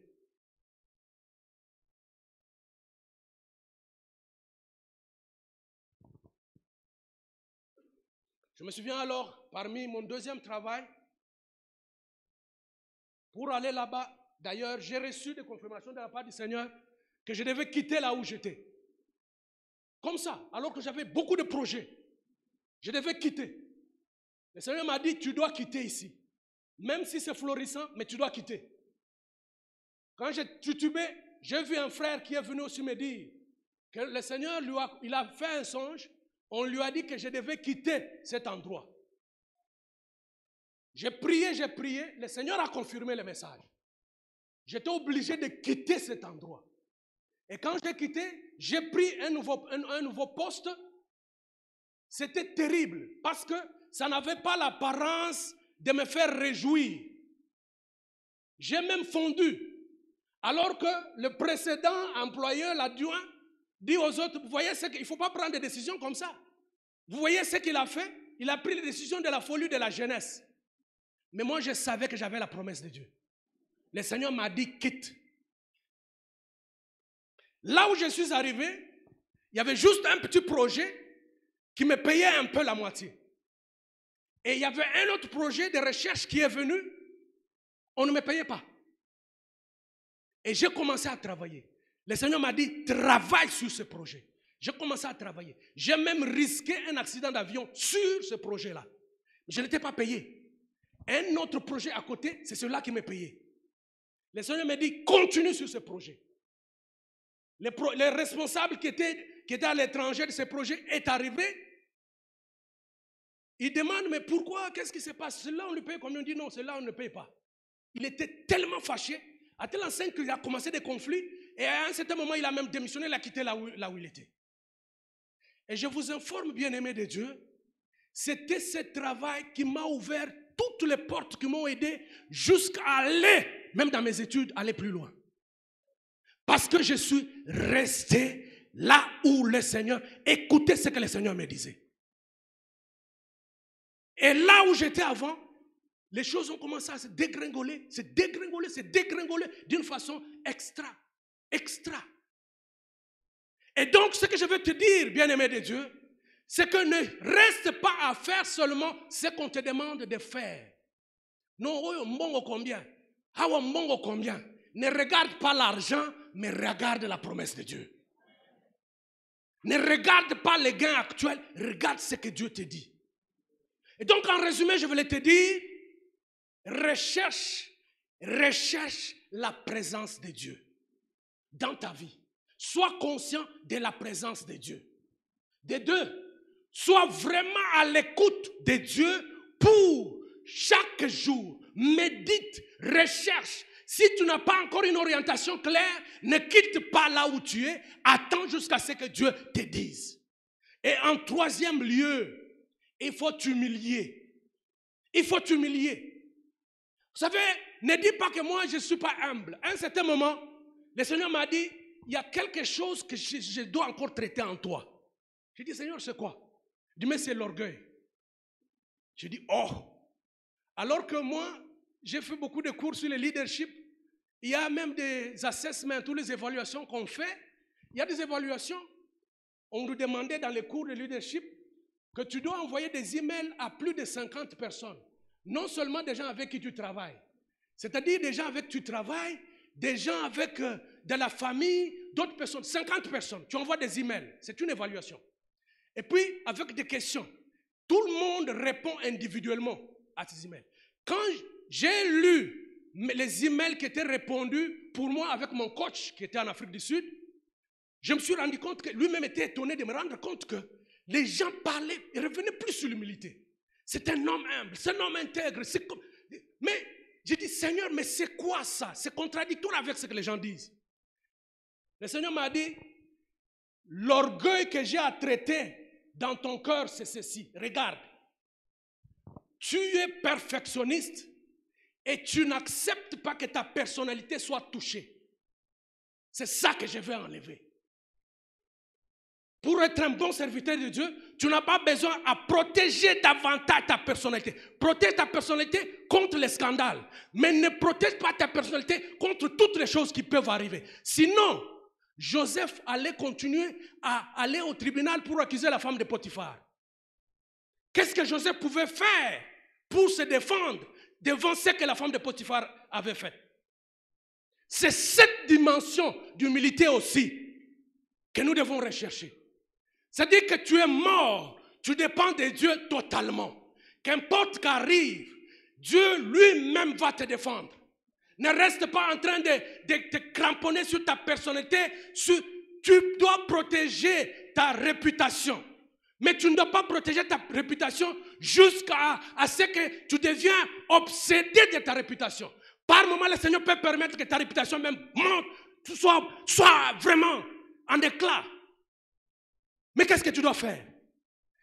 Je me souviens alors, parmi mon deuxième travail, pour aller là-bas, d'ailleurs, j'ai reçu des confirmations de la part du Seigneur que je devais quitter là où j'étais. Comme ça, alors que j'avais beaucoup de projets, je devais quitter. Le Seigneur m'a dit, tu dois quitter ici. Même si c'est florissant, mais tu dois quitter. Quand j'ai titubé, j'ai vu un frère qui est venu aussi me dire que le Seigneur il a fait un songe. On lui a dit que je devais quitter cet endroit. J'ai prié, le Seigneur a confirmé le message. J'étais obligé de quitter cet endroit. Et quand j'ai quitté, j'ai pris un nouveau poste. C'était terrible parce que ça n'avait pas l'apparence de me faire réjouir. J'ai même fondu. Alors que le précédent employeur, l'adjoint, dit aux autres, vous voyez, il ne faut pas prendre des décisions comme ça. Vous voyez ce qu'il a fait? Il a pris les décisions de la folie de la jeunesse. Mais moi, je savais que j'avais la promesse de Dieu. Le Seigneur m'a dit, quitte. Là où je suis arrivé, il y avait juste un petit projet qui me payait un peu la moitié. Et il y avait un autre projet de recherche qui est venu, on ne me payait pas. Et j'ai commencé à travailler. Le Seigneur m'a dit, travaille sur ce projet. J'ai commencé à travailler. J'ai même risqué un accident d'avion sur ce projet-là. Je n'étais pas payé. Un autre projet à côté, c'est celui-là qui me payait. Le Seigneur m'a dit, continue sur ce projet. Le responsable qui était à l'étranger de ce projet est arrivé. Il demande, mais pourquoi? Qu'est-ce qui se passe? Celui-là, on lui paye combien? On dit non, celui-là, on ne paye pas. Il était tellement fâché, à tel enseigne qu'il a commencé des conflits, et à un certain moment, il a même démissionné, il a quitté là où il était. Et je vous informe, bien-aimés de Dieu, c'était ce travail qui m'a ouvert toutes les portes qui m'ont aidé jusqu'à aller, même dans mes études, aller plus loin. Parce que je suis resté là où le Seigneur, écoutait ce que le Seigneur me disait. Et là où j'étais avant, les choses ont commencé à se dégringoler, d'une façon extra. Et donc, ce que je veux te dire, bien-aimé de Dieu, c'est que ne reste pas à faire seulement ce qu'on te demande de faire. Non, combien? Combien? Ne regarde pas l'argent, mais regarde la promesse de Dieu. Ne regarde pas les gains actuels, regarde ce que Dieu te dit. Et donc, en résumé, je voulais te dire, recherche la présence de Dieu dans ta vie. Sois conscient de la présence de Dieu. De deux, sois vraiment à l'écoute de Dieu pour chaque jour. Médite, recherche. Si tu n'as pas encore une orientation claire, ne quitte pas là où tu es. Attends jusqu'à ce que Dieu te dise. Et en troisième lieu, il faut t'humilier. Il faut t'humilier. Vous savez, ne dis pas que moi je ne suis pas humble. À un certain moment, le Seigneur m'a dit, il y a quelque chose que je dois encore traiter en toi. J'ai dit, Seigneur, c'est quoi? Il dit, mais c'est l'orgueil. J'ai dit, oh. Alors que moi, j'ai fait beaucoup de cours sur le leadership. Il y a même des assessments, toutes les évaluations qu'on fait. Il y a des évaluations. On nous demandait dans les cours de leadership que tu dois envoyer des emails à plus de 50 personnes. Non seulement des gens avec qui tu travailles. C'est-à-dire des gens avec qui tu travailles, des gens avec de la famille, d'autres personnes. 50 personnes. Tu envoies des emails. C'est une évaluation. Et puis, avec des questions. Tout le monde répond individuellement à ces emails. Quand j'ai lu les emails qui étaient répondus pour moi avec mon coach qui était en Afrique du Sud, je me suis rendu compte que lui-même était étonné de me rendre compte que les gens parlaient et revenaient plus sur l'humilité. C'est un homme humble, c'est un homme intègre. Mais j'ai dit, Seigneur, mais c'est quoi ça? C'est contradictoire avec ce que les gens disent. Le Seigneur m'a dit, l'orgueil que j'ai à traiter dans ton cœur, c'est ceci. Regarde, tu es perfectionniste et tu n'acceptes pas que ta personnalité soit touchée. C'est ça que je veux enlever. pour être un bon serviteur de Dieu, tu n'as pas besoin à protéger davantage ta personnalité. Protège ta personnalité contre les scandales, mais ne protège pas ta personnalité contre toutes les choses qui peuvent arriver. Sinon, Joseph allait continuer à aller au tribunal pour accuser la femme de Potiphar. Qu'est-ce que Joseph pouvait faire pour se défendre devant ce que la femme de Potiphar avait fait? C'est cette dimension d'humilité aussi que nous devons rechercher. C'est-à-dire que tu es mort, tu dépends de Dieu totalement. Qu'importe qu'arrive, Dieu lui-même va te défendre. Ne reste pas en train de te cramponner sur ta personnalité. Tu dois protéger ta réputation. Mais tu ne dois pas protéger ta réputation jusqu'à ce que tu deviens obsédé de ta réputation. Par moment, le Seigneur peut permettre que ta réputation même monte, soit vraiment en éclat. Mais qu'est-ce que tu dois faire?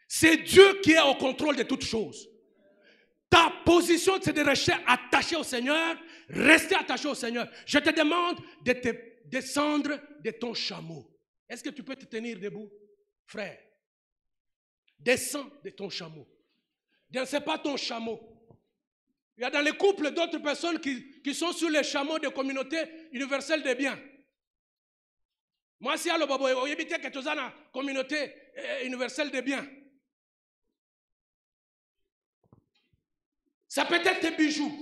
C'est Dieu qui est au contrôle de toutes choses. Ta position, c'est de rester attaché au Seigneur, rester attaché au Seigneur. Je te demande de te descendre de ton chameau. Est-ce que tu peux te tenir debout, frère? Descends de ton chameau. Ce n'est pas ton chameau. Il y a dans les couples d'autres personnes qui sont sur les chameaux de communauté universelle des biens. Moi, si le babo, il y a quelque chose dans la communauté universelle des biens. Ça peut être tes bijoux.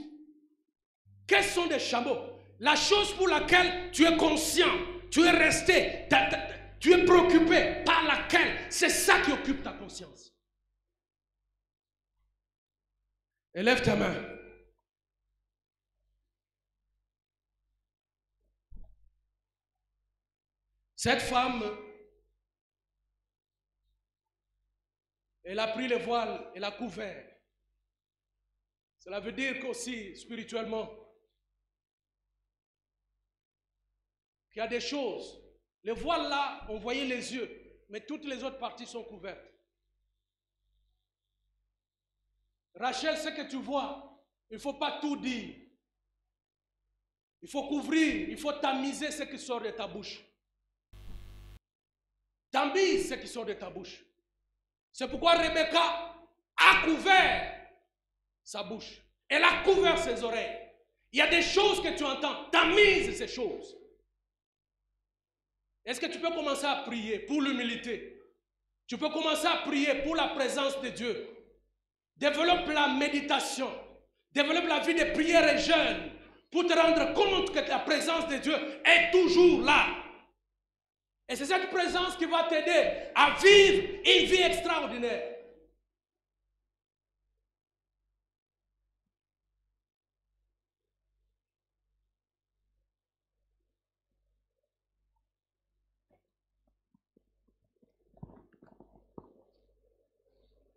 Quels sont des chameaux? La chose pour laquelle tu es conscient, tu es resté, tu es préoccupé par laquelle, c'est ça qui occupe ta conscience. Élève ta main. Cette femme, elle a pris le voile, elle a couvert. Cela veut dire qu'aussi, spirituellement, qu'il y a des choses. Le voile là, on voyait les yeux, mais toutes les autres parties sont couvertes. Rachel, ce que tu vois, il ne faut pas tout dire. Il faut couvrir, il faut tamiser ce qui sort de ta bouche. Tamise ce qui sort de ta bouche. C'est pourquoi Rebecca a couvert sa bouche. Elle a couvert ses oreilles. Il y a des choses que tu entends. Tamise ces choses. Est-ce que tu peux commencer à prier pour l'humilité? Tu peux commencer à prier pour la présence de Dieu. Développe la méditation. Développe la vie de prière et jeûne pour te rendre compte que la présence de Dieu est toujours là. Et c'est cette présence qui va t'aider à vivre une vie extraordinaire.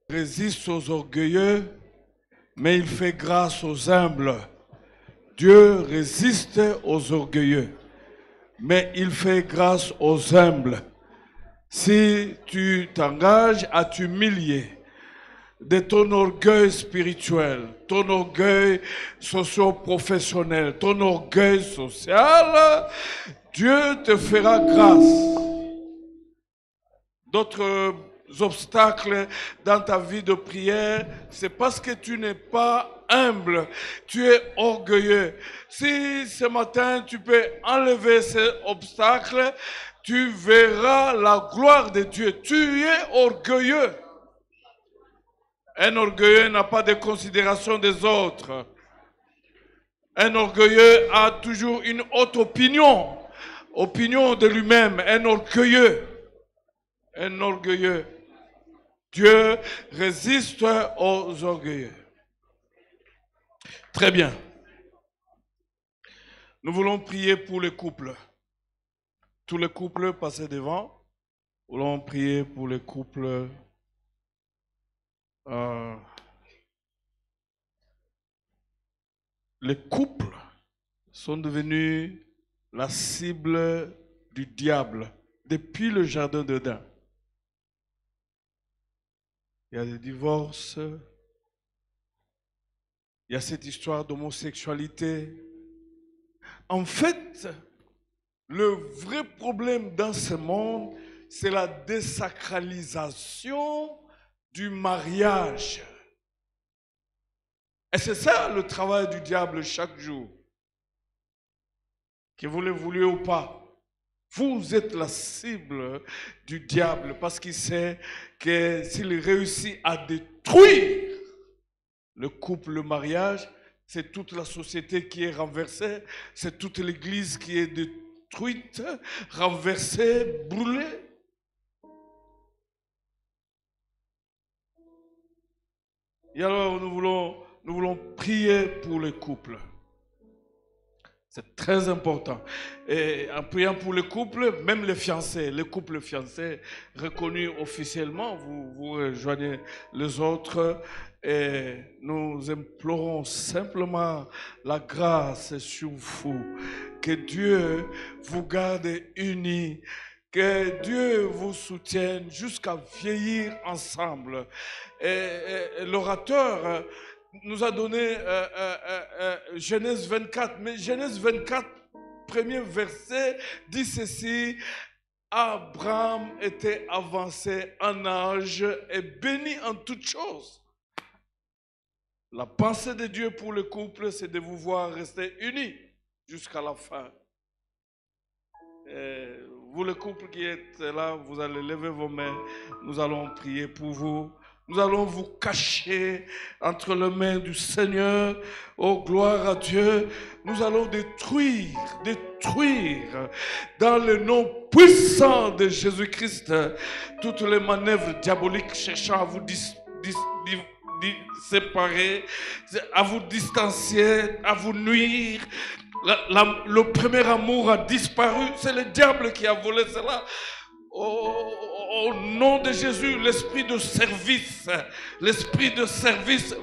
Résiste aux orgueilleux, mais il fait grâce aux humbles. Dieu résiste aux orgueilleux, mais il fait grâce aux humbles. Si tu t'engages à t'humilier de ton orgueil spirituel, ton orgueil socio-professionnel, ton orgueil social, Dieu te fera grâce. D'autres obstacles dans ta vie de prière, c'est parce que tu n'es pas humble, tu es orgueilleux. Si ce matin tu peux enlever ces obstacles, tu verras la gloire de Dieu. Tu es orgueilleux. Un orgueilleux n'a pas de considération des autres. Un orgueilleux a toujours une haute opinion de lui-même. Un orgueilleux. Dieu résiste aux orgueilleux. Très bien. Nous voulons prier pour les couples. Tous les couples, passez devant. Nous voulons prier pour les couples. Les couples sont devenus la cible du diable depuis le jardin d'Éden. Il y a des divorces, il y a cette histoire d'homosexualité. En fait, le vrai problème dans ce monde, c'est la désacralisation du mariage. Et c'est ça le travail du diable chaque jour. Que vous le vouliez ou pas, vous êtes la cible du diable parce qu'il sait que s'il réussit à détruire le couple, le mariage, c'est toute la société qui est renversée, c'est toute l'église qui est détruite, renversée, brûlée. Et alors nous voulons prier pour les couples. C'est très important. Et en priant pour les couples, même les fiancés, les couples fiancés reconnus officiellement, vous rejoignez les autres et nous implorons simplement la grâce sur vous. Que Dieu vous garde unis. Que Dieu vous soutienne jusqu'à vieillir ensemble. Et l'orateur nous a donné Genèse 24, mais Genèse 24, premier verset, dit ceci: Abraham était avancé en âge et béni en toutes choses. La pensée de Dieu pour le couple, c'est de vous voir rester unis jusqu'à la fin. Et vous, le couple qui êtes là, vous allez lever vos mains, nous allons prier pour vous. Nous allons vous cacher entre les mains du Seigneur. Oh, gloire à Dieu. Nous allons détruire dans le nom puissant de Jésus-Christ toutes les manœuvres diaboliques cherchant à vous séparer, à vous distancier, à vous nuire. Le premier amour a disparu. C'est le diable qui a volé cela. Au nom de Jésus, l'esprit de service,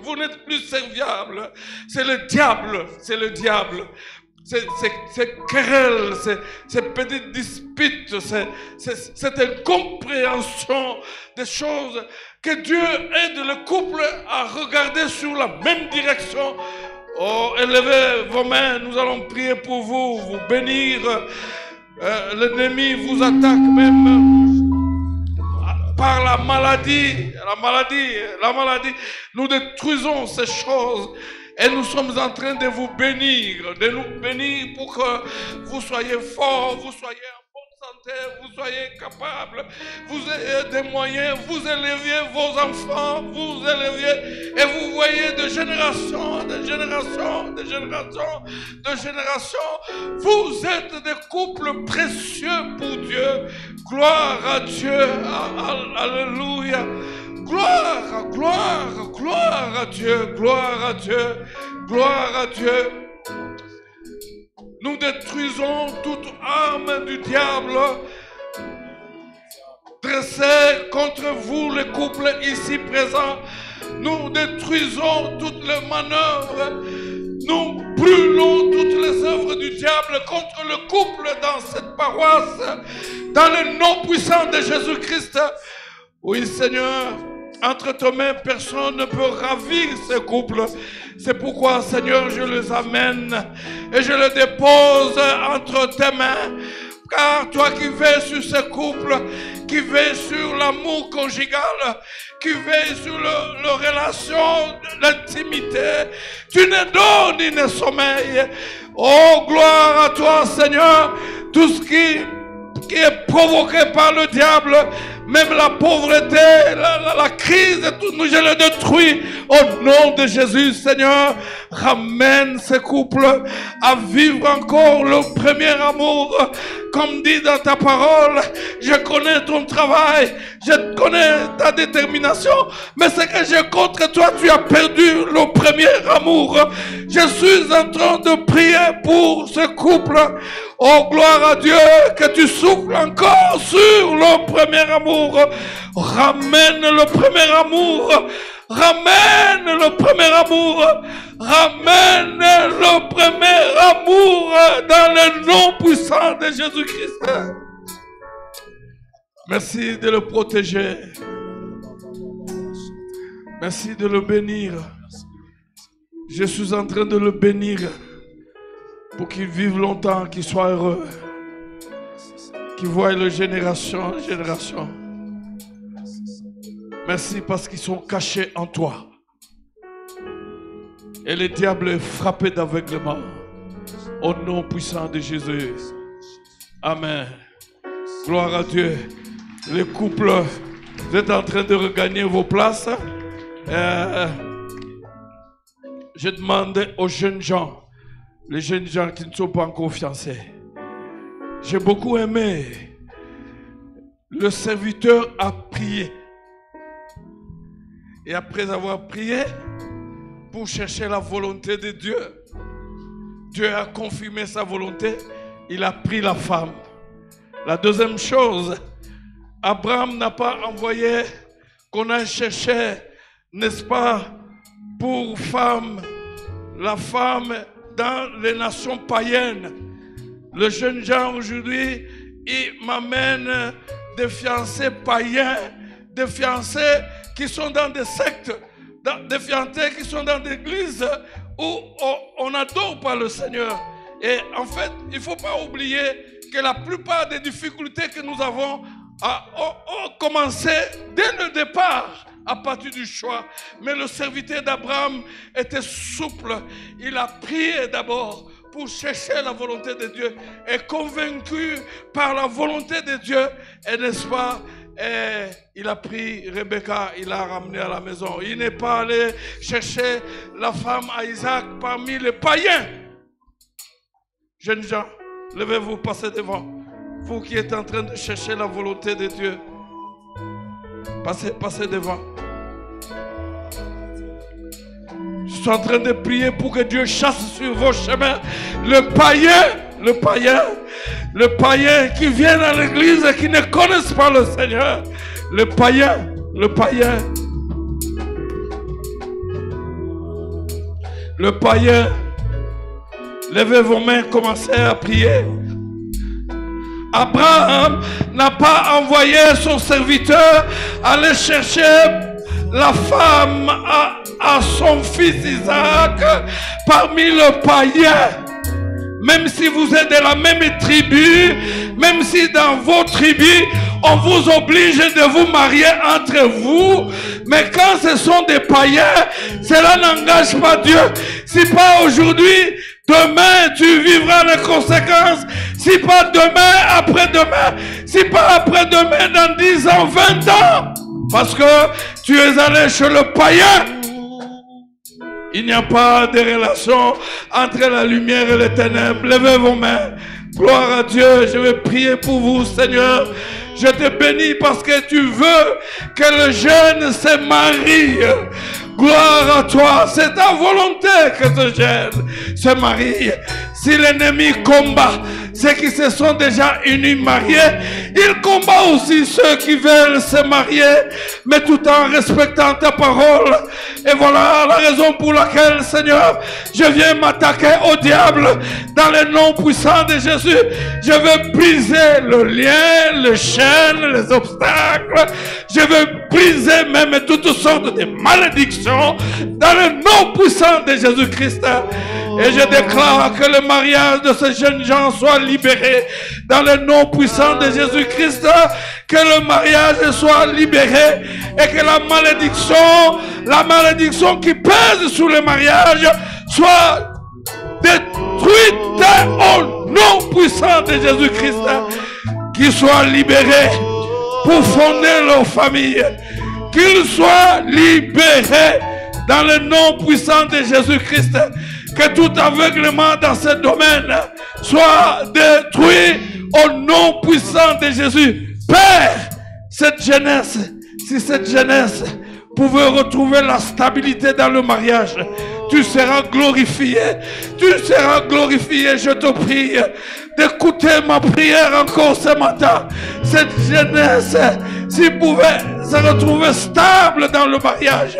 vous n'êtes plus serviable. C'est le diable. Ces querelles, ces petites disputes, cette incompréhension des choses, que Dieu aide le couple à regarder sur la même direction. Oh, élevez vos mains, nous allons prier pour vous, vous bénir. L'ennemi vous attaque même par la maladie. Nous détruisons ces choses et nous sommes en train de vous bénir, pour que vous soyez forts, vous soyez en bonne santé, vous soyez capables, vous ayez des moyens, vous éleviez vos enfants, vous éleviez et vous voyez de génération, vous êtes des couples précieux pour Dieu. Gloire à Dieu, alléluia. Gloire à Dieu, gloire à Dieu. Nous détruisons toute arme du diable dressée contre vous, les couples ici présents. Nous détruisons toutes les manœuvres. Nous brûlons toutes les œuvres du diable contre le couple dans cette paroisse, dans le nom puissant de Jésus-Christ. Oui, Seigneur, entre tes mains, personne ne peut ravir ces couples. C'est pourquoi, Seigneur, je les amène et je les dépose entre tes mains. Car toi qui veilles sur ce couple, qui veilles sur l'amour conjugal, qui veille sur leur relation, l'intimité, tu ne donnes ni ne sommeil. Oh, gloire à toi, Seigneur. Tout ce qui est provoqué par le diable, même la pauvreté, la crise, tout, je le détruis au nom de Jésus. Seigneur, ramène ces couples à vivre encore le premier amour. Comme dit dans ta parole, je connais ton travail, je connais ta détermination, mais ce que j'ai contre toi, tu as perdu le premier amour. Je suis en train de prier pour ce couple. Oh, gloire à Dieu, que tu souffles encore sur le premier amour. Ramène le premier amour. Ramène le premier amour. Ramène le premier amour dans le nom puissant de Jésus-Christ. Merci de le protéger. Merci de le bénir. Je suis en train de le bénir pour qu'il vive longtemps, qu'il soit heureux. qui voient de génération en génération. Merci parce qu'ils sont cachés en toi. Et le diable est frappé d'aveuglement. Au nom puissant de Jésus. Amen. Gloire à Dieu. Les couples, vous êtes en train de regagner vos places. Je demande aux jeunes gens, les jeunes gens qui ne sont pas encore fiancés. J'ai beaucoup aimé. Le serviteur a prié. Et après avoir prié, pour chercher la volonté de Dieu, Dieu a confirmé sa volonté, il a pris la femme. La deuxième chose, Abraham n'a pas envoyé qu'on a cherché, n'est-ce pas, pour femme, la femme dans les nations païennes. Le jeune gens aujourd'hui, il m'amène des fiancés païens, des fiancés qui sont dans des sectes, des fiancés qui sont dans des églises où on n'adore pas le Seigneur. Et en fait, il ne faut pas oublier que la plupart des difficultés que nous avons ont commencé dès le départ à partir du choix. Mais le serviteur d'Abraham était souple. Il a prié d'abord pour chercher la volonté de Dieu et convaincu par la volonté de Dieu, et n'est-ce pas, et il a pris Rebecca, il l'a ramenée à la maison. Il n'est pas allé chercher la femme à Isaac parmi les païens. Jeunes gens, levez-vous, passez devant. Vous qui êtes en train de chercher la volonté de Dieu, passez devant. Je suis en train de prier pour que Dieu chasse sur vos chemins le païen qui vient à l'église et qui ne connaissent pas le Seigneur. Le païen. Levez vos mains, commencez à prier. Abraham n'a pas envoyé son serviteur aller chercher la femme à son fils Isaac parmi les païens. Même si vous êtes de la même tribu, même si dans vos tribus, on vous oblige de vous marier entre vous, mais quand ce sont des païens, cela n'engage pas Dieu. Si pas aujourd'hui, demain tu vivras les conséquences. Si pas demain, après-demain. Si pas après-demain, dans 10 ans, 20 ans. Parce que tu es allé chez le païen. Il n'y a pas de relation entre la lumière et les ténèbres. Levez vos mains. Gloire à Dieu. Je vais prier pour vous, Seigneur. Je te bénis parce que tu veux que le jeune se marie. Gloire à toi. C'est ta volonté que ce jeune se marie. Si l'ennemi combat ceux qui se sont déjà unis mariés, il combat aussi ceux qui veulent se marier, mais tout en respectant ta parole. Et voilà la raison pour laquelle, Seigneur, je viens m'attaquer au diable dans le nom puissant de Jésus. Je veux briser le lien, les chaînes, les obstacles. Je veux briser même toutes sortes de malédictions dans le nom puissant de Jésus-Christ. Et je déclare que le mariage de ces jeunes gens soit libéré dans le nom puissant de Jésus-Christ. Que le mariage soit libéré et que la malédiction qui pèse sur le mariage soit détruite au nom puissant de Jésus-Christ. Qu'ils soient libérés pour fonder leur famille. Qu'ils soient libérés dans le nom puissant de Jésus-Christ. Que tout aveuglement dans ce domaine soit détruit au nom puissant de Jésus. Père, cette jeunesse, si cette jeunesse pouvait retrouver la stabilité dans le mariage, tu seras glorifié. Tu seras glorifié, je te prie d'écouter ma prière encore ce matin. Cette jeunesse, s'il pouvait se retrouver stable dans le mariage,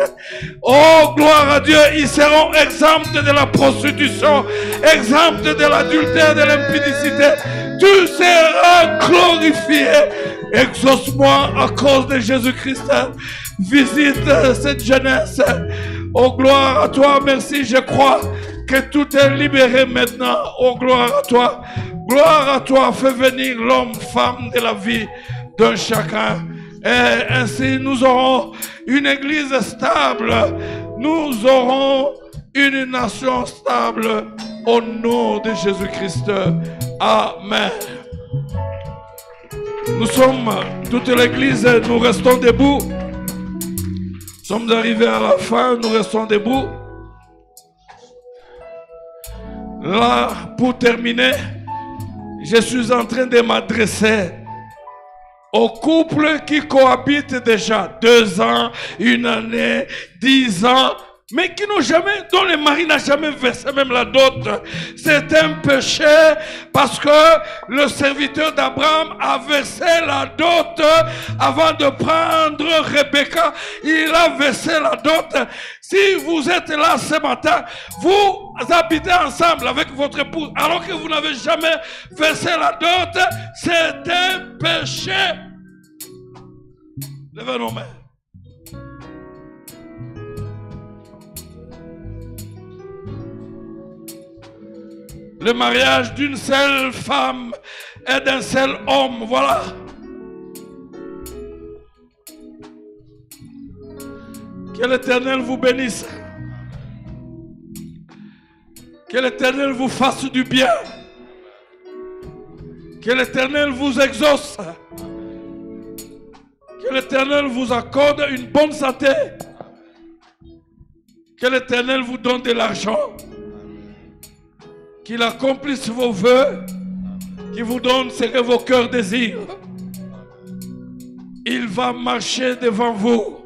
oh gloire à Dieu, ils seront exempts de la prostitution, exempts de l'adultère, de l'impudicité. Tu seras glorifié. Exauce-moi à cause de Jésus-Christ. Visite cette jeunesse. Oh gloire à toi, merci, je crois que tout est libéré maintenant. Oh gloire à toi. Gloire à toi, fais venir l'homme, femme de la vie d'un chacun. Et ainsi nous aurons une église stable. Nous aurons une nation stable au nom de Jésus-Christ. Amen. Nous sommes, toute l'église, nous restons debout. Nous sommes arrivés à la fin, nous restons debout. Là, pour terminer, je suis en train de m'adresser aux couples qui cohabitent déjà 2 ans, 1 année, 10 ans, mais qui n'ont jamais, dont le mari n'a jamais versé même la dot. C'est un péché parce que le serviteur d'Abraham a versé la dot avant de prendre Rebecca. Il a versé la dot. Si vous êtes là ce matin, vous habitez ensemble avec votre épouse alors que vous n'avez jamais versé la dot, c'est un péché. Levez nos mains. Le mariage d'une seule femme et d'un seul homme, voilà. Que l'Éternel vous bénisse. Que l'Éternel vous fasse du bien. Que l'Éternel vous exauce. Que l'Éternel vous accorde une bonne santé. Que l'Éternel vous donne de l'argent. Qu'il accomplisse vos vœux. Qu'il vous donne ce que vos cœurs désirent. Il va marcher devant vous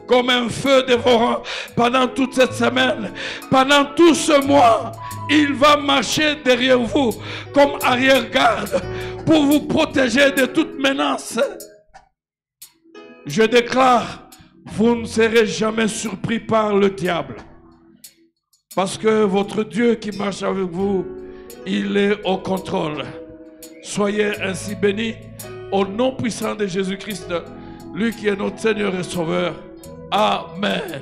comme un feu dévorant pendant toute cette semaine. Pendant tout ce mois, il va marcher derrière vous comme arrière-garde pour vous protéger de toute menace. Je déclare, vous ne serez jamais surpris par le diable. Parce que votre Dieu qui marche avec vous, il est au contrôle. Soyez ainsi bénis au nom puissant de Jésus-Christ, lui qui est notre Seigneur et Sauveur. Amen.